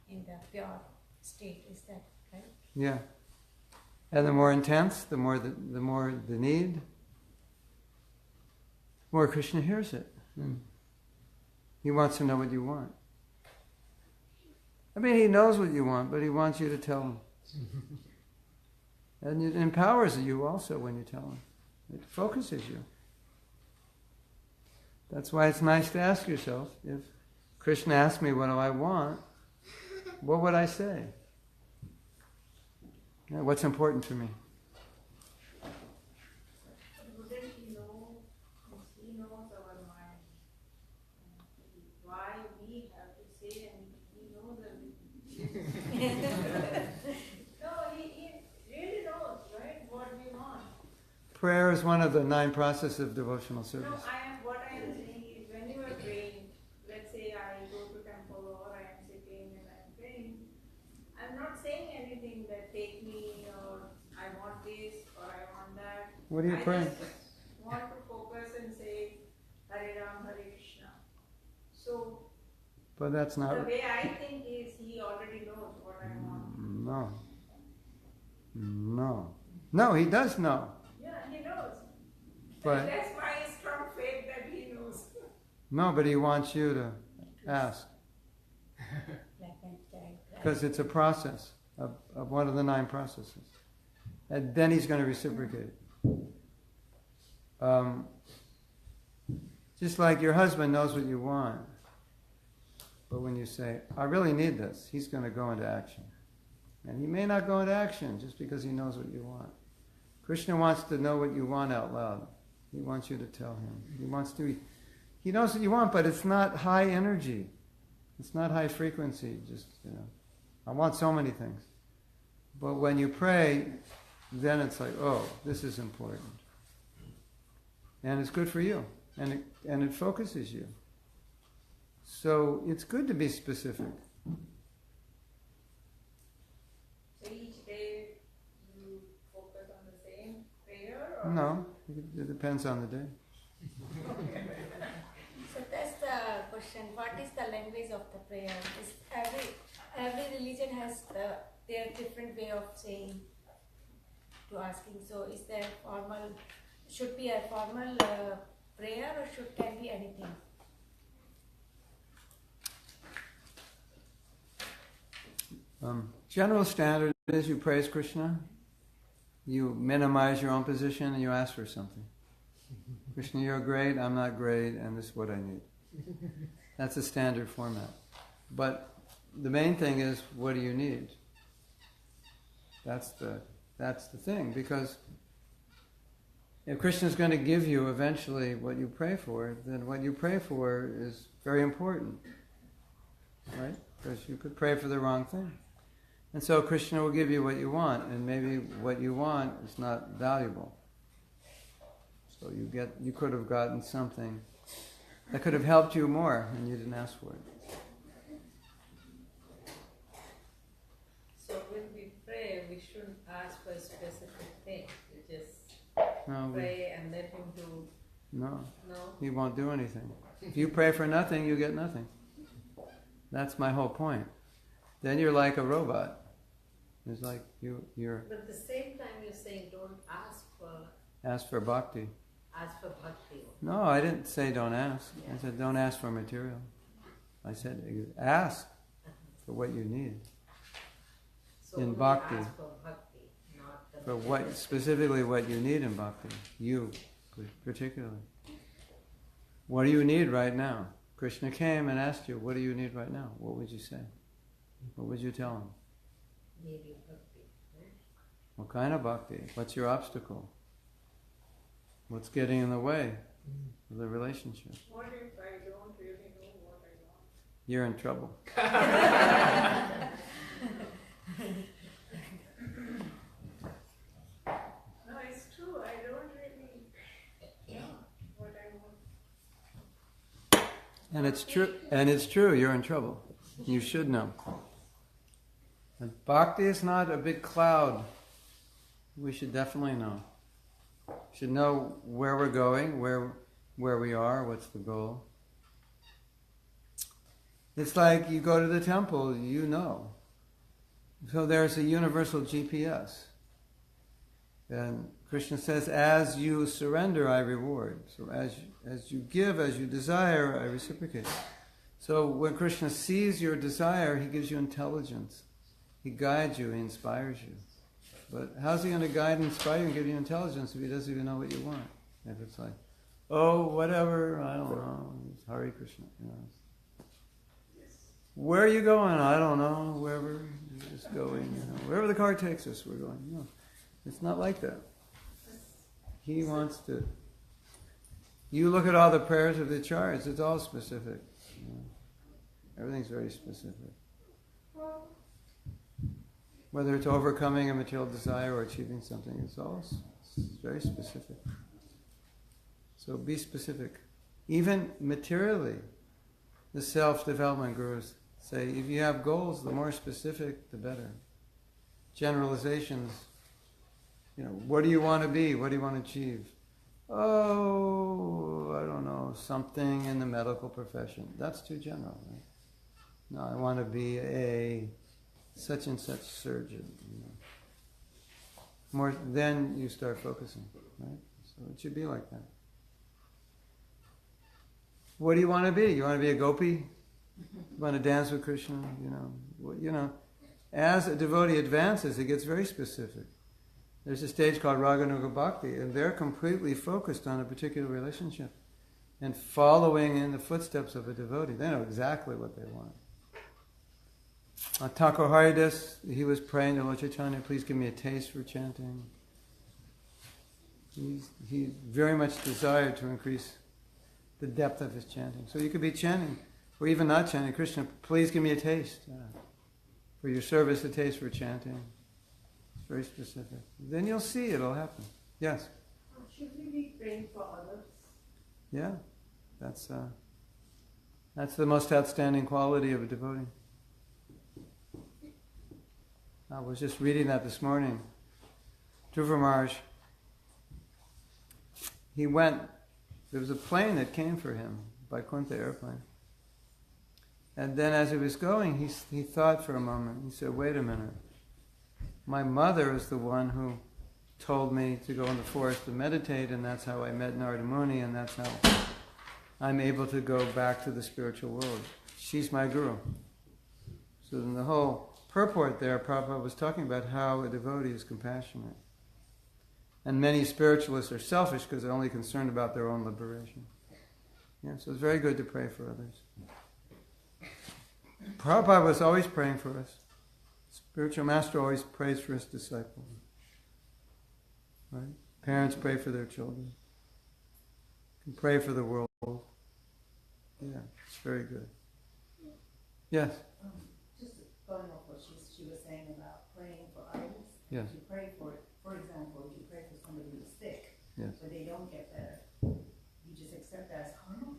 in the pure state. Is that right? Yeah. And the more intense, the more the need, more Krishna hears it. He wants to know what you want. I mean, he knows what you want, but he wants you to tell him. And it empowers you also when you tell him. It focuses you. That's why it's nice to ask yourself, if Krishna asked me what do I want, what would I say? Yeah, what's important to me? Wouldn't he know? He knows our mind. Why we have to say, and he knows everything. No, he really knows, right? What we want. Prayer is one of the 9 processes of devotional service. No, what I am saying is when you are praying, let's say I go to temple or I am sitting and I am praying, I'm not saying anything that take me or I want this or I want that. What are you praying? I just want to focus and say Hare Ram, Hare Krishna. So But that's not... the way I think is he already knows what I want. No, he does know. Yeah, he knows. But And that's my strong faith that he knows. no, but he wants you to ask. Like when child cries. Because it's a process of one of the 9 processes. And then he's going to reciprocate. Just like your husband knows what you want. But when you say, I really need this, he's going to go into action. And he may not go into action just because he knows what you want. Krishna wants to know what you want out loud. He wants you to tell him. He knows what you want, but it's not high energy. It's not high frequency. Just, I want so many things. But when you pray, then it's like, oh, this is important. And it's good for you. And it focuses you. So it's good to be specific. So each day you focus on the same prayer? Or No, it depends on the day. So that's the question. What is the language of the prayer? Is every religion has their different way of saying, to asking. So is there should be a formal prayer or can be anything? General standard is you praise Krishna, you minimize your own position, and you ask for something. Krishna, you're great, I'm not great, and this is what I need. That's a standard format. But the main thing is, what do you need? That's the thing, because if Krishna is going to give you eventually what you pray for, then what you pray for is very important, right? Because you could pray for the wrong thing. And so Krishna will give you what you want, and maybe what you want is not valuable. So you could have gotten something that could have helped you more, and you didn't ask for it. So when we pray, we shouldn't ask for a specific thing. We just pray and let him do. No, No. he won't do anything. If you pray for nothing, you get nothing. That's my whole point. Then you're like a robot. It's like you're... But at the same time you're saying don't ask for... Ask for bhakti. Ask for bhakti. No, I didn't say don't ask. I said don't ask for material. I said ask for what you need. So in we bhakti. ask for bhakti, not the For what specifically what you need in bhakti. You, particularly. What do you need right now? Krishna came and asked you, what do you need right now? What would you say? What would you tell him? needing bhakti. Right? What kind of bhakti? What's your obstacle? What's getting in the way of the relationship? what if I don't really know what I want? You're in trouble. No, it's true. I don't really know what I want. And it's true, you're in trouble. You should know. And bhakti is not a big cloud. We should definitely know. We should know where we're going, where we are, what's the goal. It's like you go to the temple, you know. So there's a universal GPS. And Krishna says, as you surrender, I reward. So as you give, as you desire, I reciprocate. So when Krishna sees your desire, he gives you intelligence. He guides you, he inspires you. But how's he going to guide and inspire you and give you intelligence if he doesn't even know what you want? If it's like, oh, whatever, I don't know, it's Hare Krishna. You know. Where are you going? I don't know, wherever, you're just going, you know. Wherever the car takes us, we're going. No, it's not like that. He wants to... You look at all the prayers of the Acharyas, it's all specific. You know. Everything's very specific. Whether it's overcoming a material desire or achieving something, it's very specific. So be specific. Even materially, the self-development gurus say, if you have goals, the more specific, the better. Generalizations, you know, what do you want to be? What do you want to achieve? Oh, I don't know, something in the medical profession. That's too general, right? No, I want to be a such and such surgeon. You know. More, then you start focusing, right? So it should be like that. What do you want to be? You want to be a gopi? You want to dance with Krishna? You know, as a devotee advances, it gets very specific. There's a stage called Raganuga Bhakti, and they're completely focused on a particular relationship and following in the footsteps of a devotee. They know exactly what they want. Thakur Haridas, he was praying to Lord Chaitanya, please give me a taste for chanting. He very much desired to increase the depth of his chanting. So you could be chanting, or even not chanting, Krishna, please give me a taste. For your service, a taste for chanting. It's very specific. Then you'll see it'll happen. Yes? Should we be praying for others? Yeah. That's the most outstanding quality of a devotee. I was just reading that this morning. Dhruva Maharaj, he went, there was a plane that came for him, Vaikuntha airplane. And then as he was going, he thought for a moment. He said, wait a minute. My mother is the one who told me to go in the forest to meditate, and that's how I met Narada Muni, and that's how I'm able to go back to the spiritual world. She's my guru. So in the whole purport there, Prabhupada was talking about how a devotee is compassionate. And many spiritualists are selfish because they're only concerned about their own liberation. Yeah, so it's very good to pray for others. Prabhupada was always praying for us. Spiritual master always prays for his disciples. Right? Parents pray for their children. You can pray for the world. Yeah, it's very good. Yes? Just going off what she was saying about praying for others. Yes. If you pray for example, if you pray for somebody who's sick, yes, but they don't get better, you just accept that as karma?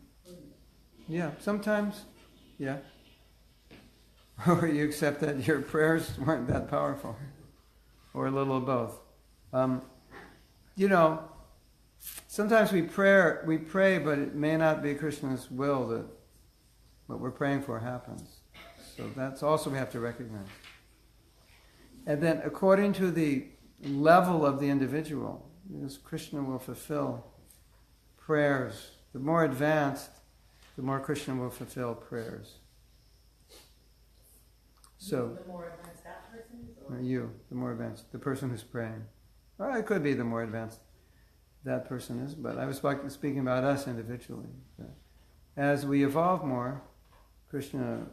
Yeah, sometimes, yeah. Or you accept that your prayers weren't that powerful. Or a little of both. Sometimes we pray, but it may not be Krishna's will that what we're praying for happens. So that's also we have to recognize. And then according to the level of the individual, because Krishna will fulfill prayers. The more advanced, the more Krishna will fulfill prayers. So, the more advanced that person is? Or you, the more advanced, the person who's praying. Or it could be the more advanced that person is, but I was speaking about us individually. As we evolve more, Krishna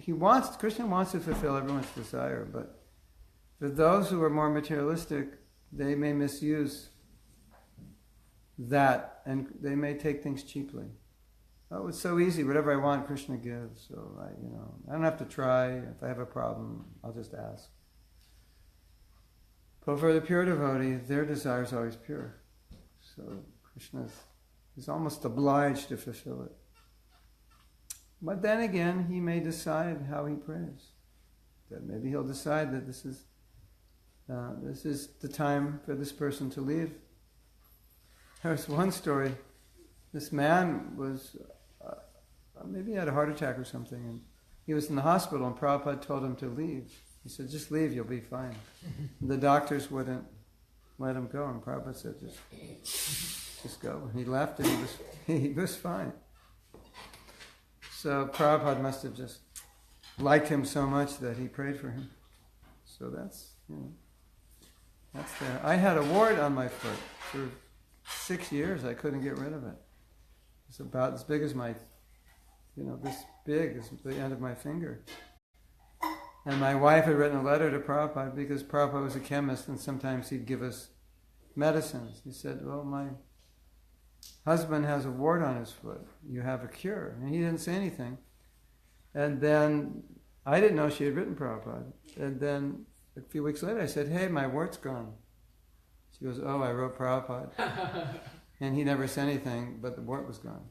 wants to fulfill everyone's desire, but for those who are more materialistic, they may misuse that and they may take things cheaply. Oh, it's so easy. Whatever I want, Krishna gives. So I don't have to try. If I have a problem, I'll just ask. But for the pure devotee, their desire is always pure. So Krishna is almost obliged to fulfill it. But then again, he may decide how he prays. That maybe he'll decide that this is the time for this person to leave. There's one story. This man was, maybe he had a heart attack or something, and he was in the hospital, and Prabhupada told him to leave. He said, just leave, you'll be fine. The doctors wouldn't let him go, and Prabhupada said, just go. And he left, and he was fine. So Prabhupada must have just liked him so much that he prayed for him. So that's there. I had a wart on my foot for 6 years I couldn't get rid of it. It's about as big as my, this big is the end of my finger. And my wife had written a letter to Prabhupada because Prabhupada was a chemist and sometimes he'd give us medicines. He said, well, my husband has a wart on his foot. You have a cure. And he didn't say anything. And then I didn't know she had written Prabhupada. And then a few weeks later I said, hey, my wart's gone. She goes, oh, I wrote Prabhupada. And he never said anything, but the wart was gone.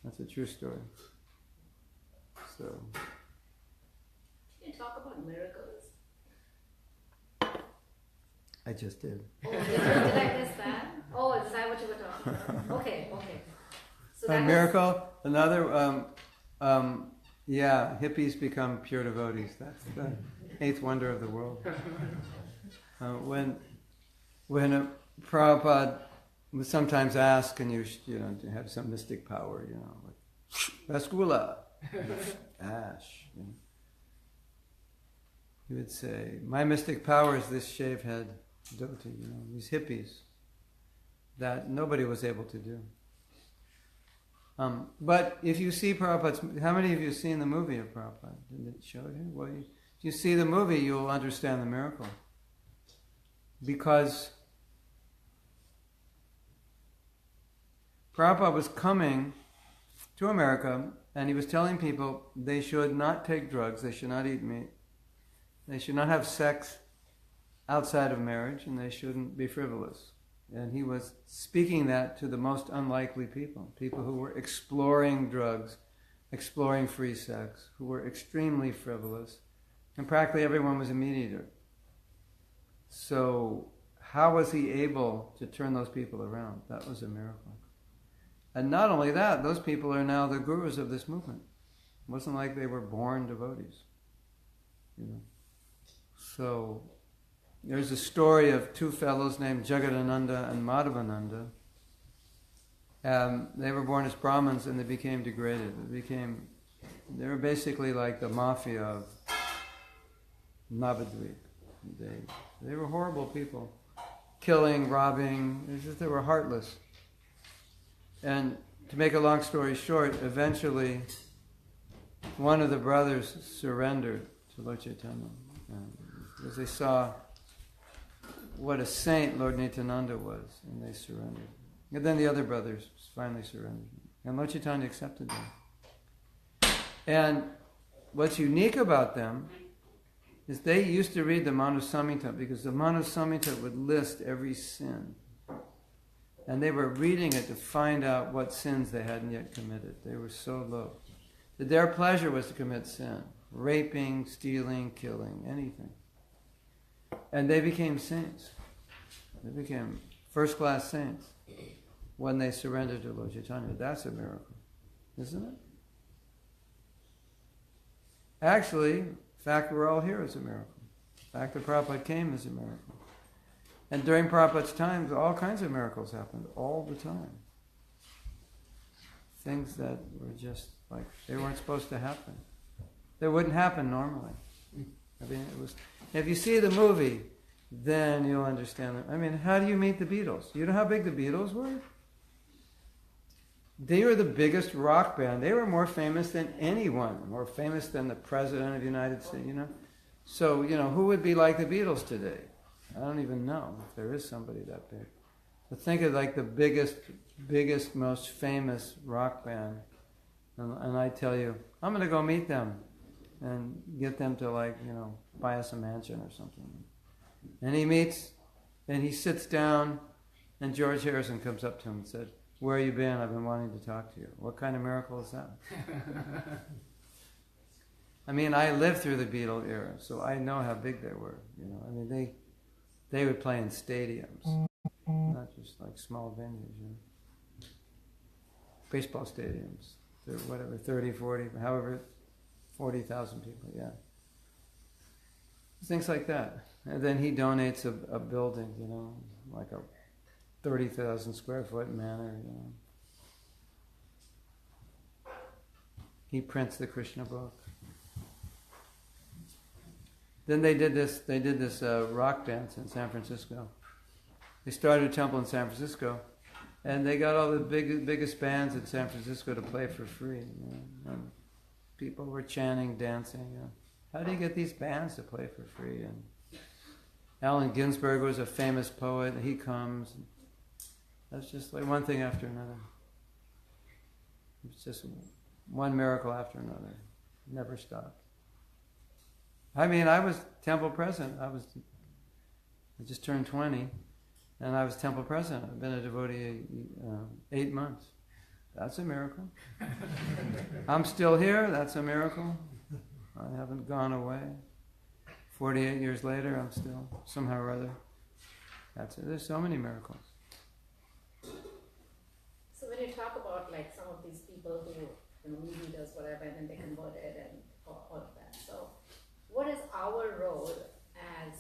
That's a true story. So... Can you talk about miracles? I just did. Oh, did I miss that? Oh, is that what you were talking about? Okay. So A miracle. Another, hippies become pure devotees. That's the eighth wonder of the world. When Prabhupada would sometimes ask, can you have some mystic power, like Rasgula, ash, He would say, my mystic power is this shaved head devotee, these hippies, that nobody was able to do. But if you see Prabhupada's, how many of you have seen the movie of Prabhupada? Didn't it show you? Well, if you see the movie, you'll understand the miracle. Because Prabhupada was coming to America and he was telling people they should not take drugs, they should not eat meat, they should not have sex outside of marriage, and they shouldn't be frivolous. And he was speaking that to the most unlikely people who were exploring drugs, exploring free sex, who were extremely frivolous, and practically everyone was a meat eater. So how was he able to turn those people around? That was a miracle. And not only that, those people are now the gurus of this movement. It wasn't like they were born devotees. So there's a story of two fellows named Jagadananda and Madhavananda. They were born as Brahmins and they became degraded. They were basically like the mafia of Navadvip. They were horrible people. Killing, robbing, they were heartless. And to make a long story short, eventually one of the brothers surrendered to Lord Chaitanya. Because they saw what a saint Lord Nityananda was, and they surrendered. And then the other brothers finally surrendered. And Lord Chaitanya accepted them. And what's unique about them is they used to read the Manu Samhita, because the Manu Samhita would list every sin. And they were reading it to find out what sins they hadn't yet committed. They were so low. That their pleasure was to commit sin. Raping, stealing, killing, anything. And they became saints. They became first-class saints when they surrendered to Lord Chaitanya. That's a miracle, isn't it? Actually, the fact that we're all here is a miracle. The fact that Prabhupada came is a miracle. And during Prabhupada's time, all kinds of miracles happened all the time. Things that were just like, they weren't supposed to happen. They wouldn't happen normally. I mean, it was. If you see the movie, then you'll understand it. I mean, how do you meet the Beatles? You know how big the Beatles were? They were the biggest rock band. They were more famous than anyone, more famous than the President of the United States, So, who would be like the Beatles today? I don't even know if there is somebody that big. But think of like the biggest, most famous rock band. And I tell you, I'm going to go meet them and get them to buy us a mansion or something. And he meets, and he sits down, and George Harrison comes up to him and said, where have you been? I've been wanting to talk to you. What kind of miracle is that? I mean, I lived through the Beatle era, so I know how big they were. I mean, they would play in stadiums, not just like small venues. Baseball stadiums, whatever, 30, 40, however, 40,000 people, yeah. Things like that. And then he donates a building, like a 30,000 square foot manor, He prints the Krishna book. Then they did this rock dance in San Francisco. They started a temple in San Francisco, and they got all the biggest bands in San Francisco to play for free. And people were chanting, dancing. How do you get these bands to play for free? And Allen Ginsberg was a famous poet. He comes. That's just like one thing after another. It's just one miracle after another. Never stopped. I mean, I was temple president. I just turned 20, and I was temple president. I've been a devotee 8 months. That's a miracle. I'm still here. That's a miracle. I haven't gone away. 48 years later, I'm still, somehow or other. That's it. There's so many miracles. So when you talk about like some of these people who, meat eaters, whatever, and then they converted and all of that. So what is our role as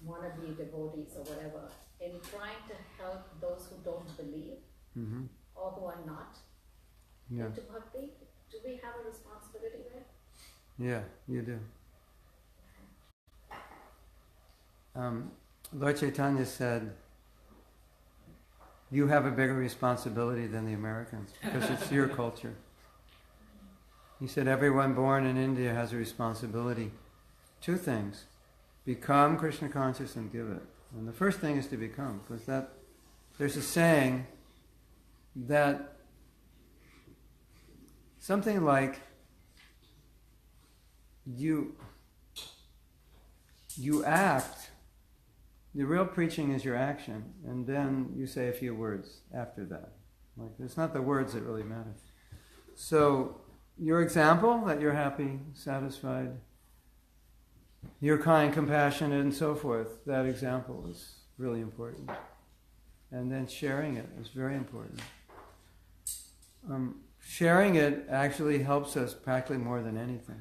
wannabe devotees or whatever in trying to help those who don't believe or who are not into bhakti? Do we have a responsibility there? Yeah, you do. Lord Chaitanya said, you have a bigger responsibility than the Americans because it's your culture. He said everyone born in India has a responsibility. 2 things. Become Krishna conscious and give it. And the first thing is to become, because there's a saying that something like you act. The real preaching is your action, and then you say a few words after that. Like, it's not the words that really matter. So, your example, that you're happy, satisfied, you're kind, compassionate, and so forth, that example is really important. And then sharing it is very important. Sharing it actually helps us practically more than anything.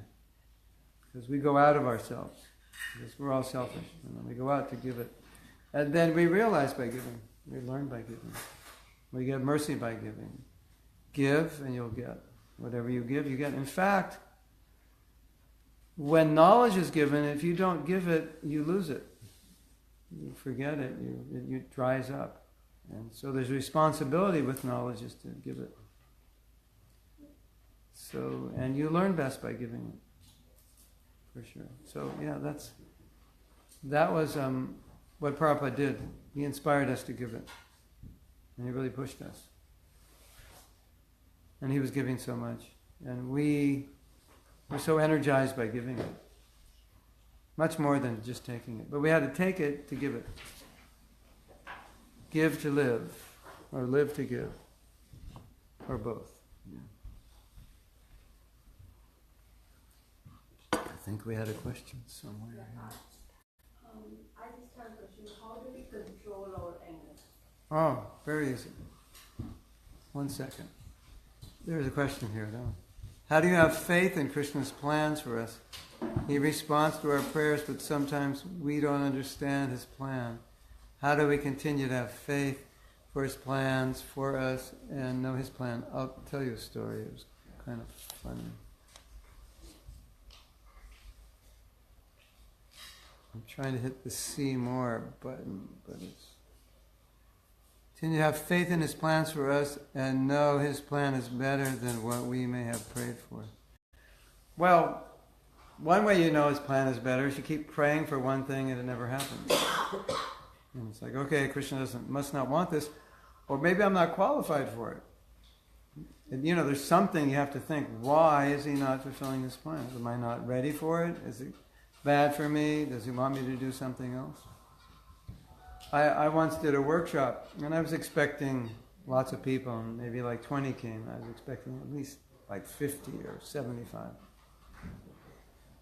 Because we go out of ourselves. Because we're all selfish. And then we go out to give it. And then we realize by giving. We learn by giving. We get mercy by giving. Give and you'll get. Whatever you give, you get. In fact, when knowledge is given, if you don't give it, you lose it. You forget it. It dries up. And so there's responsibility with knowledge is to give it. So, and you learn best by giving it. For sure. So, yeah, that was what Prabhupada did. He inspired us to give it. And he really pushed us. And he was giving so much. And we were so energized by giving it. Much more than just taking it. But we had to take it to give it. Give to live. Or live to give. Or both. Yeah. I think we had a question somewhere. Yeah. I just have a question. How do we control our anger? Oh, very easy. 1 second. There's a question here, though. How do you have faith in Krishna's plans for us? He responds to our prayers, but sometimes we don't understand his plan. How do we continue to have faith for his plans for us and know his plan? I'll tell you a story. It was kind of funny. I'm trying to hit the see more button, but it's... Continue to have faith in his plans for us and know his plan is better than what we may have prayed for. Well, one way you know his plan is better is you keep praying for one thing and it never happens. And it's like, okay, Krishna must not want this, or maybe I'm not qualified for it. And, there's something you have to think, why is he not fulfilling his plan? Am I not ready for it? Is it bad for me? Does he want me to do something else? I once did a workshop, and I was expecting lots of people, and maybe like 20 came. I was expecting at least like 50 or 75.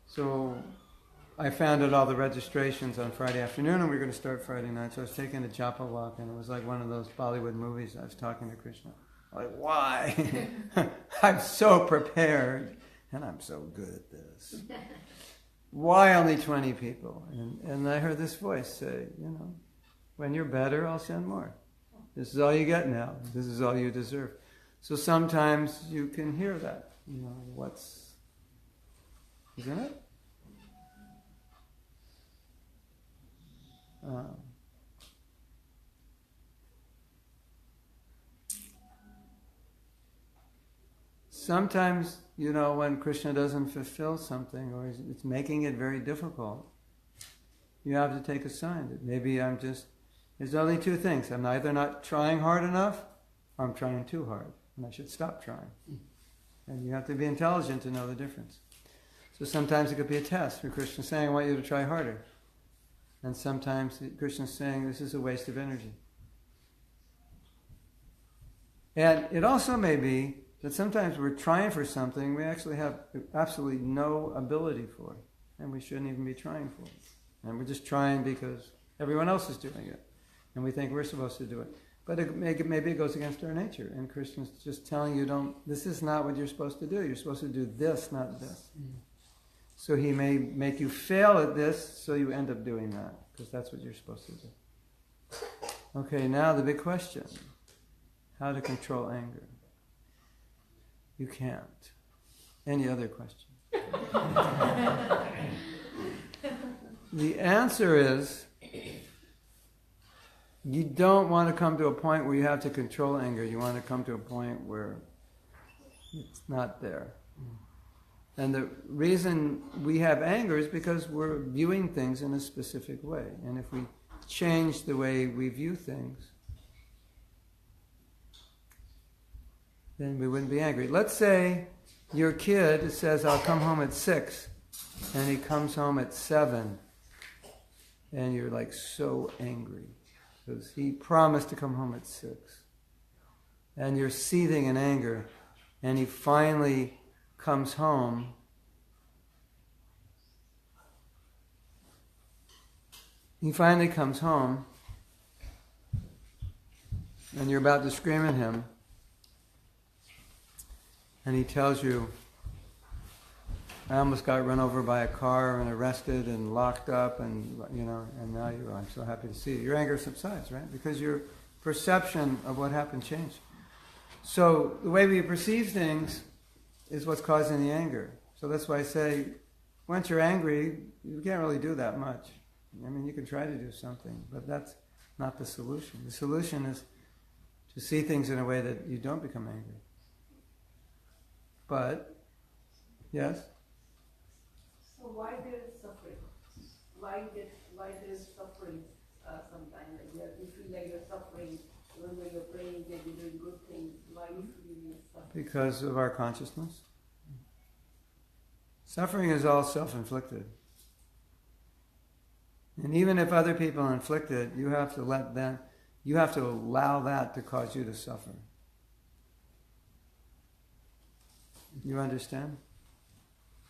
So I found out all the registrations on Friday afternoon, and we were going to start Friday night. So I was taking a japa walk, and it was like one of those Bollywood movies. I was talking to Krishna. I'm like, why? I'm so prepared, and I'm so good at this. Why only 20 people? And I heard this voice say, when you're better, I'll send more. This is all you get now. This is all you deserve. So sometimes you can hear that. Isn't it? sometimes, when Krishna doesn't fulfill something, or it's making it very difficult, you have to take a sign that maybe there's only two things. I'm either not trying hard enough, or I'm trying too hard, and I should stop trying. And you have to be intelligent to know the difference. So sometimes it could be a test where Krishna's saying, I want you to try harder. And sometimes Krishna's saying, this is a waste of energy. And it also may be that sometimes we're trying for something we actually have absolutely no ability for, and we shouldn't even be trying for it. And we're just trying because everyone else is doing it, and we think we're supposed to do it. But maybe it goes against our nature, and Krishna's just telling you, this is not what you're supposed to do. You're supposed to do this, not this. So he may make you fail at this, so you end up doing that, because that's what you're supposed to do. Okay, now the big question. How to control anger? You can't. Any other question? The answer is, you don't want to come to a point where you have to control anger. You want to come to a point where it's not there. And the reason we have anger is because we're viewing things in a specific way. And if we change the way we view things, then we wouldn't be angry. Let's say your kid says, I'll come home at 6, and he comes home at 7, and you're like so angry because he promised to come home at 6. And you're seething in anger, and he finally comes home. He finally comes home, and you're about to scream at him, and he tells you, I almost got run over by a car and arrested and locked up, and and now I'm so happy to see you. Your anger subsides, right? Because your perception of what happened changed. So the way we perceive things is what's causing the anger. So that's why I say, once you're angry, you can't really do that much. I mean, you can try to do something, but that's not the solution. The solution is to see things in a way that you don't become angry. But, yes? So why there is suffering? Why there is suffering sometimes? Like you feel like you're suffering even though you're praying that you're doing good things. Why you feel you're suffering? Because of our consciousness. Suffering is all self-inflicted. And even if other people inflict it, you have to allow that to cause you to suffer. You understand?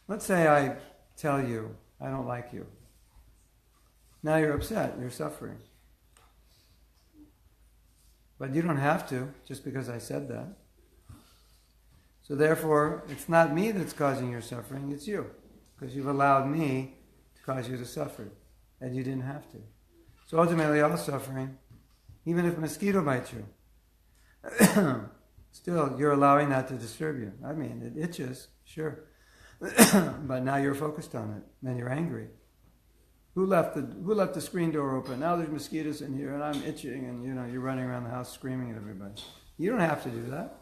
Let's say I tell you, I don't like you. Now you're upset, you're suffering. But you don't have to, just because I said that. So therefore, it's not me that's causing your suffering, it's you. Because you've allowed me to cause you to suffer. And you didn't have to. So ultimately, all suffering, even if a mosquito bites you, still, you're allowing that to disturb you. I mean, it itches, sure. But now you're focused on it, and you're angry. Who left the screen door open? Now there's mosquitoes in here, and I'm itching, and you're running around the house screaming at everybody. You don't have to do that.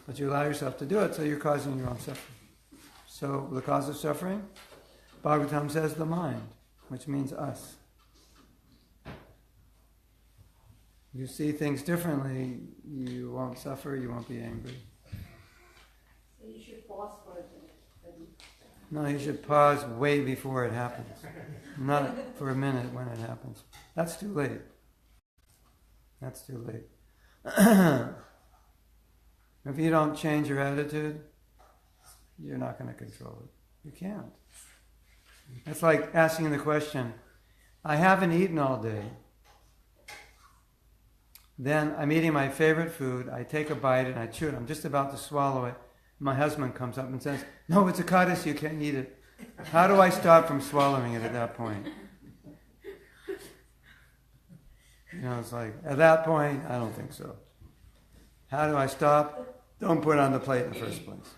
But you allow yourself to do it, so you're causing your own suffering. So the cause of suffering, Bhagavatam says the mind, which means us. You see things differently, you won't suffer, you won't be angry. So you should pause for it. No, you should pause way before it happens. Not for a minute when it happens. That's too late. That's too late. If you don't change your attitude, you're not going to control it. You can't. It's like asking the question, I haven't eaten all day. Then I'm eating my favorite food, I take a bite and I chew it, I'm just about to swallow it. My husband comes up and says, no, it's a Ekadasi, you can't eat it. How do I stop from swallowing it at that point? It's like, at that point, I don't think so. How do I stop? Don't put it on the plate in the first place,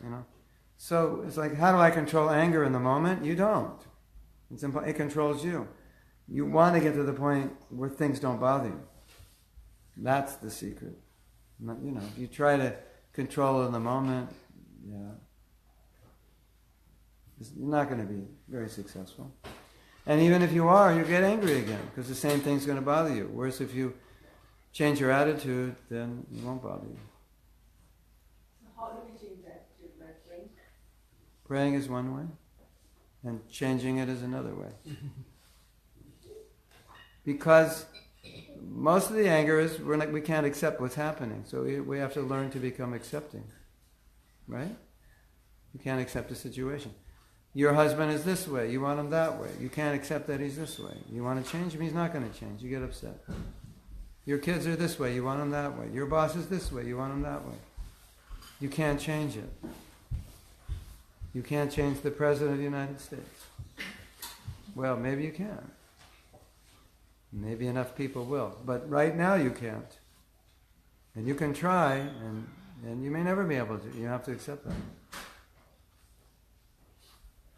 So it's like, how do I control anger in the moment? You don't. It controls you. You want to get to the point where things don't bother you. That's the secret. If you try to control in the moment, you're not going to be very successful. And even if you are, you get angry again, because the same thing's going to bother you. Whereas if you change your attitude, then it won't bother you. So how do we change that? Like praying? Praying is one way, and changing it is another way. Because most of the anger is we can't accept what's happening, so we have to learn to become accepting, right? You can't accept the situation. Your husband is this way, you want him that way. You can't accept that he's this way. You want to change him, he's not going to change. You get upset. Your kids are this way, you want them that way. Your boss is this way, you want him that way. You can't change it. You can't change the President of the United States. Well, maybe you can. Maybe enough people will. But right now you can't. And you can try, and you may never be able to. You have to accept that.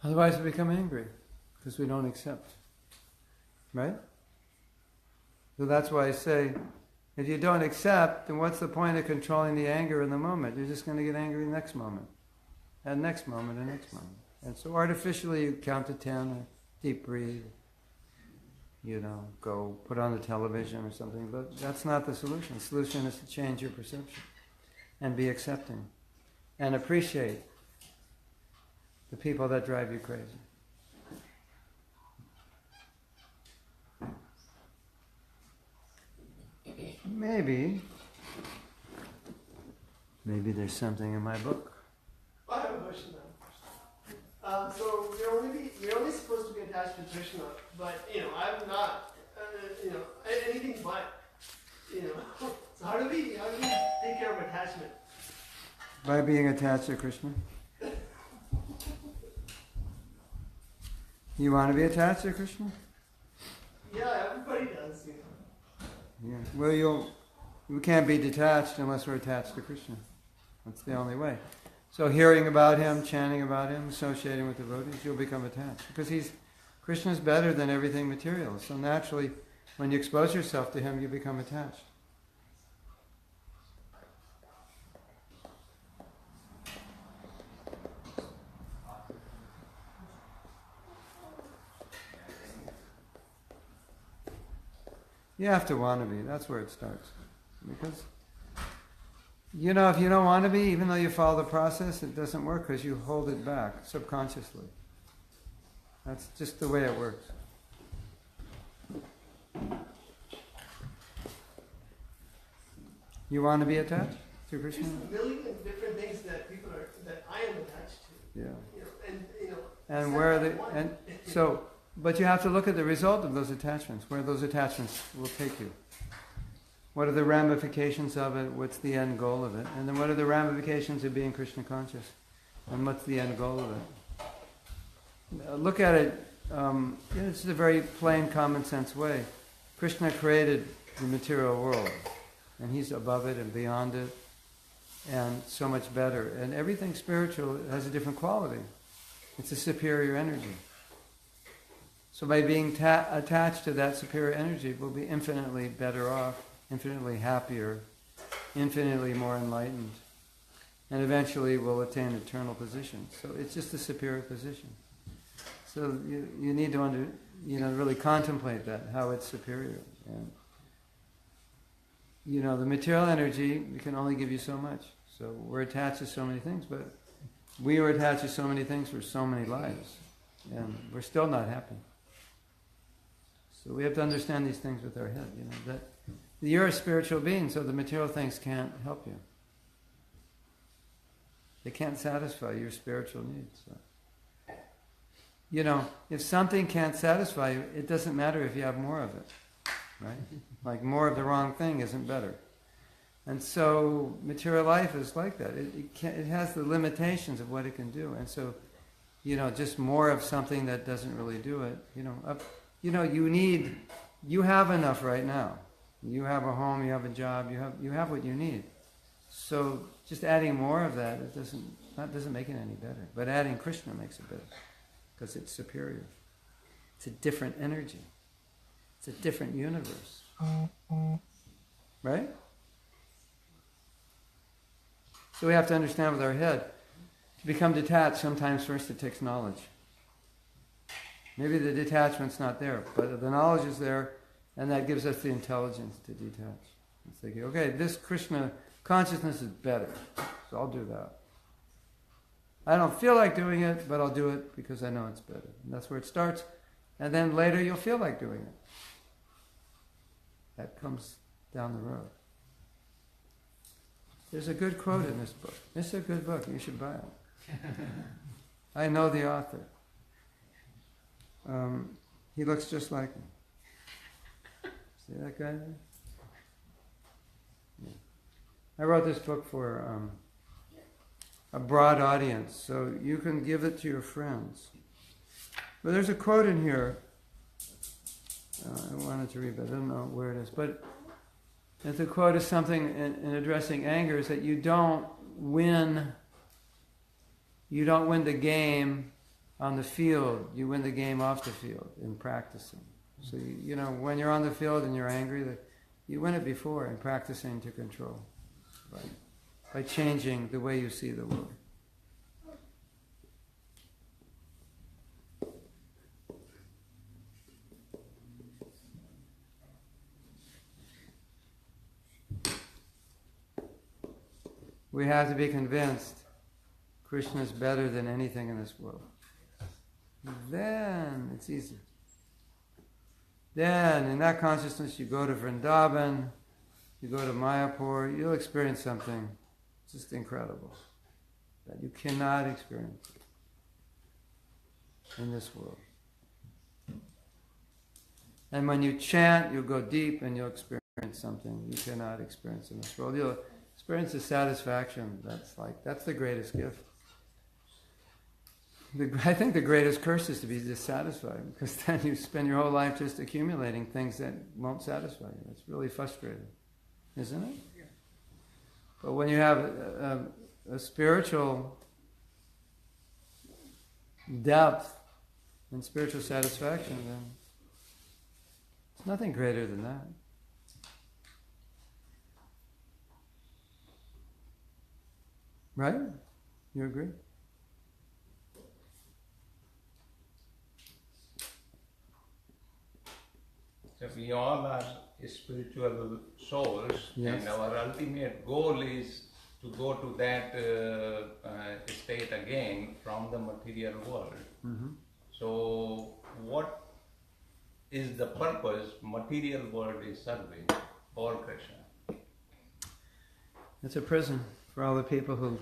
Otherwise we become angry, because we don't accept. Right? So that's why I say, if you don't accept, then what's the point of controlling the anger in the moment? You're just going to get angry the next moment. And next moment, and next moment. And so artificially you count to 10, or deep breathe, go put on the television or something. But that's not the solution. The solution is to change your perception and be accepting and appreciate the people that drive you crazy. Maybe there's something in my book. I have a question now. So we're only supposed to be attached to Krishna, but I'm not, anything but, So how do we take care of attachment? By being attached to Krishna. You want to be attached to Krishna? Yeah, everybody does. Yeah. Well, we can't be detached unless we're attached to Krishna. That's the only way. So hearing about him, chanting about him, associating with devotees, you'll become attached. Because Krishna's better than everything material. So naturally, when you expose yourself to him, you become attached. You have to want to be. That's where it starts. Because, if you don't want to be, even though you follow the process, it doesn't work because you hold it back subconsciously. That's just the way it works. You want to be attached to Krishna? There's a million different things that I am attached to. Yeah. And where are they? But you have to look at the result of those attachments, where those attachments will take you. What are the ramifications of it? What's the end goal of it? And then what are the ramifications of being Krishna conscious? And what's the end goal of it? Look at it, it's a very plain, common sense way. Krishna created the material world, and he's above it and beyond it, and so much better. And everything spiritual has a different quality. It's a superior energy. So by being attached to that superior energy, we'll be infinitely better off, infinitely happier, infinitely more enlightened, and eventually we'll attain eternal position. So it's just a superior position. So you need to really contemplate that, how it's superior. And the material energy can only give you so much. So we're attached to so many things, but we were attached to so many things for so many lives, and we're still not happy. So we have to understand these things with our head, that you're a spiritual being, so the material things can't help you. They can't satisfy your spiritual needs. So. If something can't satisfy you, it doesn't matter if you have more of it, right? Like more of the wrong thing isn't better. And so material life is like that. It has the limitations of what it can do. And so, just more of something that doesn't really do it, you have enough right now. You have a home, you have a job, you have what you need. So just adding more of that, doesn't make it any better. But adding Krishna makes it better, because it's superior. It's a different energy. It's a different universe. Right? So we have to understand with our head. To become detached, sometimes first it takes knowledge. Maybe the detachment's not there, but the knowledge is there, and that gives us the intelligence to detach. It's like, okay, this Krishna consciousness is better, so I'll do that. I don't feel like doing it, but I'll do it because I know it's better. And that's where it starts. And then later you'll feel like doing it. That comes down the road. There's a good quote in this book. It's a good book. You should buy it. I know the author. He looks just like me. See that guy there? Yeah. I wrote this book for a broad audience, so you can give it to your friends. But there's a quote in here. I wanted to read, but I don't know where it is. But the quote is something in addressing anger is that you don't win the game on the field. You win the game off the field in practicing. So you know when you're on the field and you're angry, that you win it before in practicing to control, right? By changing the way you see the world. We have to be convinced Krishna is better than anything in this world. Then it's easy. Then in that consciousness you go to Vrindavan, you go to Mayapur, you'll experience something just incredible that you cannot experience in this world. And when you chant, you'll go deep and you'll experience something you cannot experience in this world. You'll experience a satisfaction that's the greatest gift. I think the greatest curse is to be dissatisfied, because then you spend your whole life just accumulating things that won't satisfy you. It's really frustrating, isn't it? Yeah. But when you have a spiritual depth and spiritual satisfaction, then there's nothing greater than that. Right? You agree? So we all are spiritual souls, yes. And our ultimate goal is to go to that state again from the material world. Mm-hmm. So what is the purpose material world is serving for Krishna? It's a prison for all the people who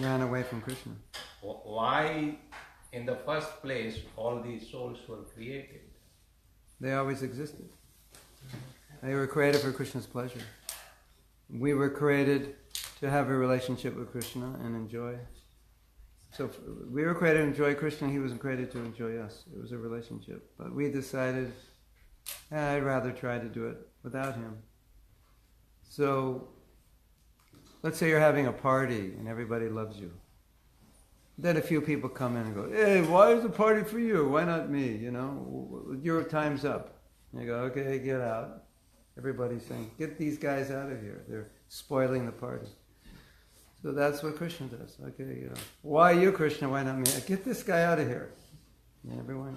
ran away from Krishna. Why in the first place all these souls were created? They always existed. They were created for Krishna's pleasure. We were created to have a relationship with Krishna and enjoy. So we were created to enjoy Krishna, he was created to enjoy us. It was a relationship. But we decided, I'd rather try to do it without him. So let's say you're having a party and everybody loves you. Then a few people come in and go, hey, why is the party for you? Why not me? You know, your time's up. And you go, okay, get out. Everybody's saying, get these guys out of here. They're spoiling the party. So that's what Krishna does. Okay, you know, why you, Krishna? Why not me? Get this guy out of here. And everyone,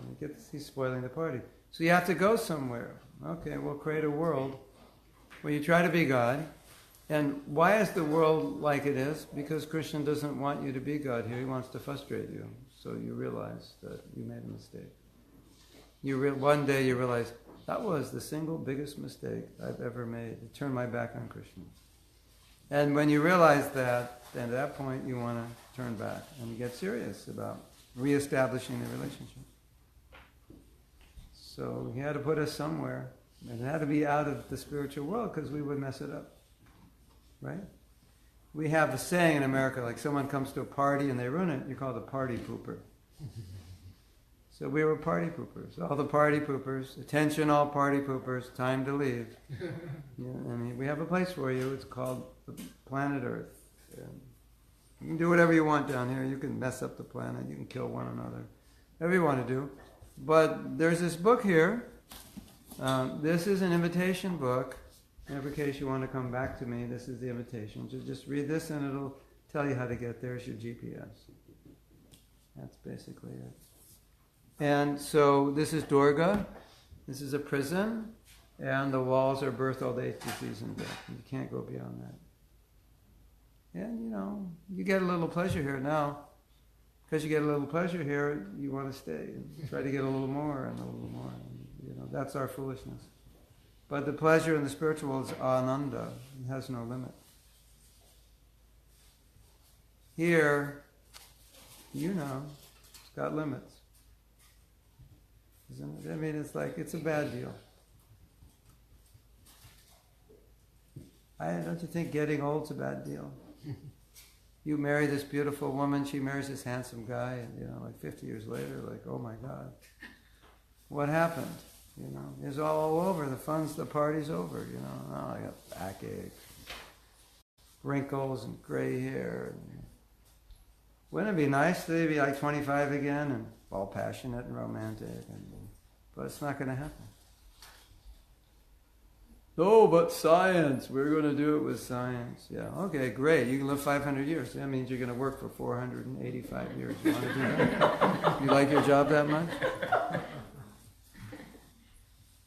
he's spoiling the party. So you have to go somewhere. Okay, we'll create a world where you try to be God. And why is the world like it is? Because Krishna doesn't want you to be God here. He wants to frustrate you. So you realize that you made a mistake. One day you realize, that was the single biggest mistake I've ever made. To turn my back on Krishna. And when you realize that, then at that point you want to turn back and get serious about reestablishing the relationship. So he had to put us somewhere. And it had to be out of the spiritual world because we would mess it up. Right? We have a saying in America, like someone comes to a party and they ruin it, you call it a party pooper. So we were party poopers. All the party poopers, attention all party poopers, time to leave. We have a place for you, it's called the planet Earth. You can do whatever you want down here, you can mess up the planet, you can kill one another, whatever you want to do. But there's this book here, this is an invitation book. In every case you want to come back to me, this is the invitation. Just read this and it'll tell you how to get there is your GPS. That's basically it. And so this is Durga. This is a prison. And the walls are birth, old age, disease, and death. You can't go beyond that. And, you get a little pleasure here now. Because you get a little pleasure here, you want to stay. And try to get a little more and a little more. And, that's our foolishness. But the pleasure in the spiritual is ananda. It has no limit. Here, it's got limits. Isn't it? I mean, it's a bad deal. Don't you think getting old's a bad deal? You marry this beautiful woman, she marries this handsome guy, and 50 years later, oh my God, what happened? It's all over. The party's over. I got backaches, wrinkles, and gray hair. Wouldn't it be nice to be 25 again and all passionate and romantic? But it's not going to happen. Oh, but science. We're going to do it with science. Yeah, okay, great. You can live 500 years. That means you're going to work for 485 years. You want to do that? You like your job that much?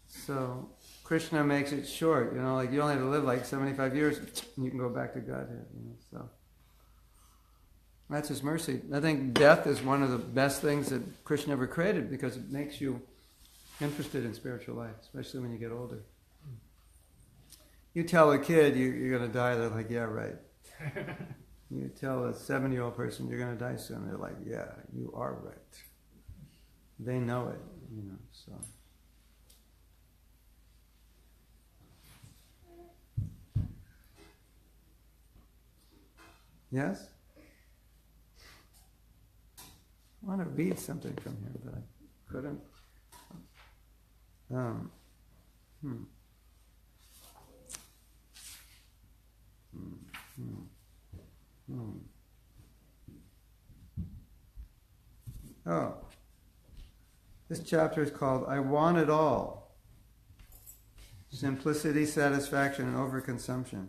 So Krishna makes it short. You only have to live 75 years, and you can go back to Godhead. So that's His mercy. I think death is one of the best things that Krishna ever created because it makes you interested in spiritual life, especially when you get older. You tell a kid you're going to die, they're like, yeah, right. You tell a 7-year-old person you're going to die soon, they're like, yeah, you are right. They know it, so. Yes? I want to read something from here, but I couldn't. Oh, this chapter is called I Want It All. Simplicity, satisfaction, and overconsumption.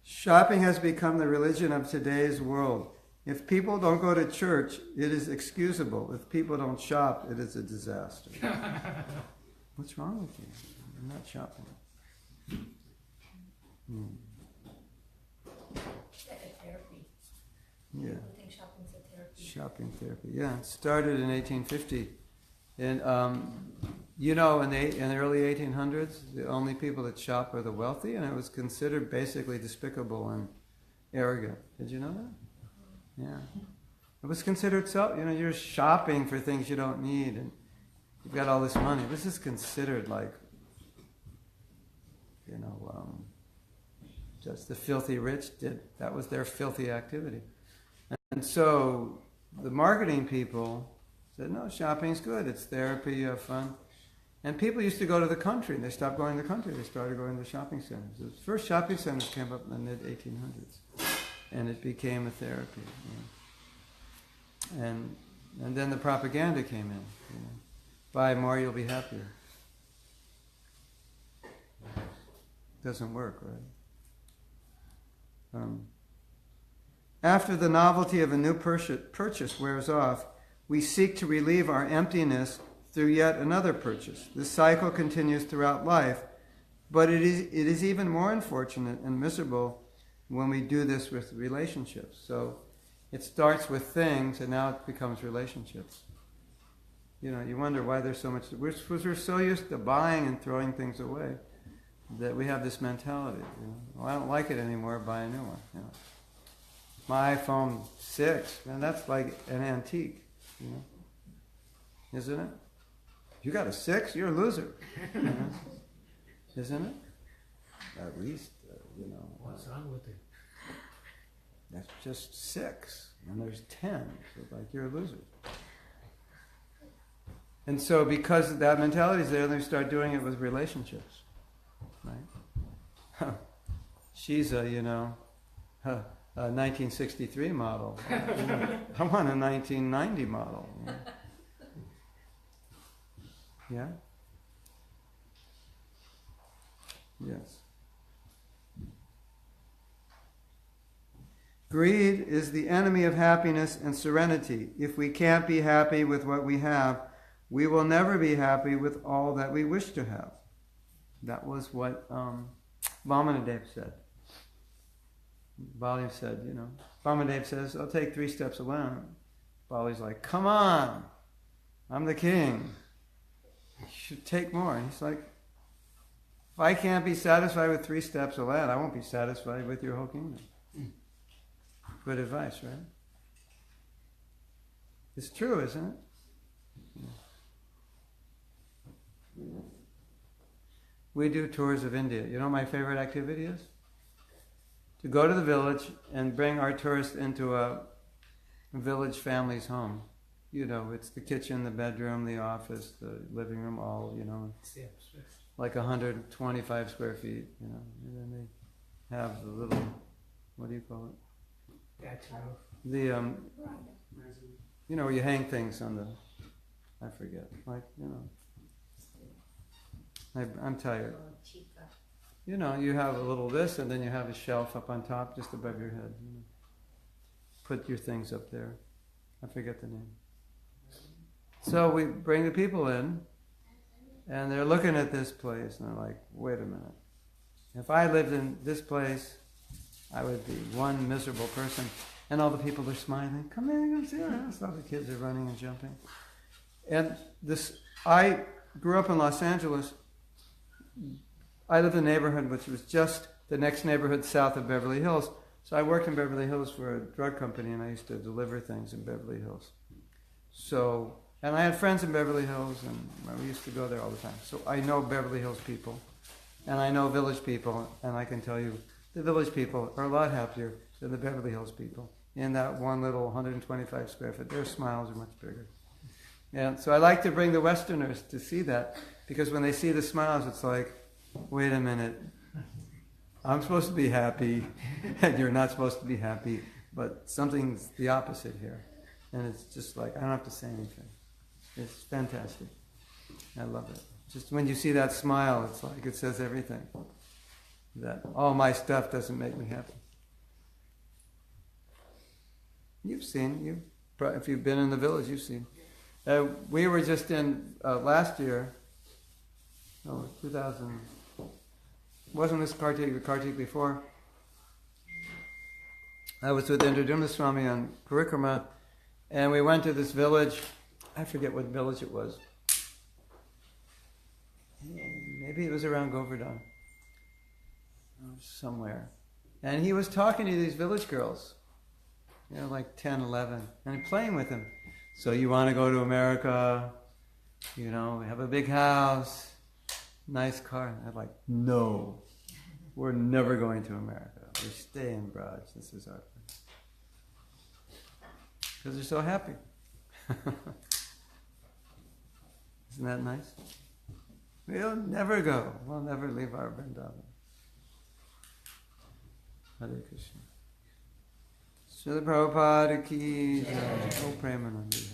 Shopping has become the religion of today's world. If people don't go to church, it is excusable. If people don't shop, it is a disaster. What's wrong with you? I'm not shopping. It's like a therapy. Yeah. I think shopping's a therapy. Shopping therapy. Yeah, it started in 1850. And, in the early 1800s, the only people that shop were the wealthy, and it was considered basically despicable and arrogant. Did you know that? Yeah. It was considered you're shopping for things you don't need, and you've got all this money. This is considered just the filthy rich did. That was their filthy activity. And so the marketing people said, no, shopping's good. It's therapy, you have fun. And people used to go to the country. They stopped going to the country. They started going to the shopping centers. The first shopping centers came up in the mid-1800s. And it became a therapy. And then the propaganda came in. Buy more, you'll be happier. Doesn't work, right? After the novelty of a new purchase wears off, we seek to relieve our emptiness through yet another purchase. This cycle continues throughout life, but it is even more unfortunate and miserable when we do this with relationships. So it starts with things, and now it becomes relationships. You wonder why there's so much. We're so used to buying and throwing things away that we have this mentality. Well, I don't like it anymore, buy a new one. My iPhone 6, man, that's like an antique. Isn't it? You got a 6, you're a loser. Isn't it? At least, What's wrong with it? That's just 6, and there's 10. So you're a loser. And so because that mentality is there, they start doing it with relationships. Right? She's a 1963 model. I want a 1990 model. Yeah? Yes. Greed is the enemy of happiness and serenity. If we can't be happy with what we have, we will never be happy with all that we wish to have. That was what Vamanadev said. Bali said, Vamanadev says, I'll take 3 steps alone. Bali's like, come on, I'm the king. You should take more. And he's like, if I can't be satisfied with 3 steps of land, I won't be satisfied with your whole kingdom. Good advice, right? It's true, isn't it? Yeah. We do tours of India. You know what my favorite activity is? To go to the village and bring our tourists into a village family's home. It's the kitchen, the bedroom, the office, the living room, all, like 125 square feet, and then they have the little, what do you call it? The, where you hang things on the, I forget, I'm tired. You have a little this, and then you have a shelf up on top, just above your head. Put your things up there. I forget the name. So we bring the people in, and they're looking at this place, and they're like, wait a minute. If I lived in this place, I would be one miserable person. And all the people are smiling. Come in, come see our house. All the kids are running and jumping. And I grew up in Los Angeles. I lived in a neighborhood which was just the next neighborhood south of Beverly Hills. So I worked in Beverly Hills for a drug company, and I used to deliver things in Beverly Hills. And I had friends in Beverly Hills, and we used to go there all the time. So I know Beverly Hills people, and I know village people, and I can tell you the village people are a lot happier than the Beverly Hills people. In that one little 125 square foot, their smiles are much bigger. And so I like to bring the Westerners to see that, because when they see the smiles, it's like, wait a minute, I'm supposed to be happy, and you're not supposed to be happy, but something's the opposite here. And it's just like, I don't have to say anything. It's fantastic. I love it. Just when you see that smile, it's like it says everything. That all my stuff doesn't make me happy. You've seen, if you've been in the village, you've seen. We were just in, last year, 2000, wasn't this Kartik, the Kartik before? I was with Indradumna Swami on Parikrama, and we went to this village. I forget what village it was. Maybe it was around Govardhan. Somewhere. And he was talking to these village girls. Like 10, 11. And playing with them. So you want to go to America? We have a big house. Nice car. And I'm like, no. We're never going to America. We stay in Braj. This is our place. Because they're so happy. Isn't that nice? We'll never go. We'll never leave our Vrindavan. Hare Krishna. Srila Prabhupada ki jai. Oh, Premanandi.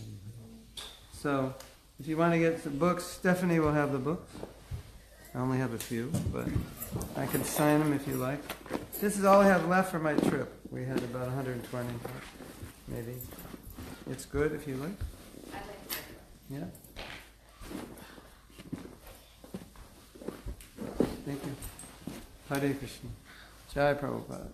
So, if you want to get the books, Stephanie will have the books. I only have a few, but I can sign them if you like. This is all I have left for my trip. We had about 120, maybe. It's good if you like. I like it. Yeah. Thank you. Hare Krishna. Jai Prabhupada.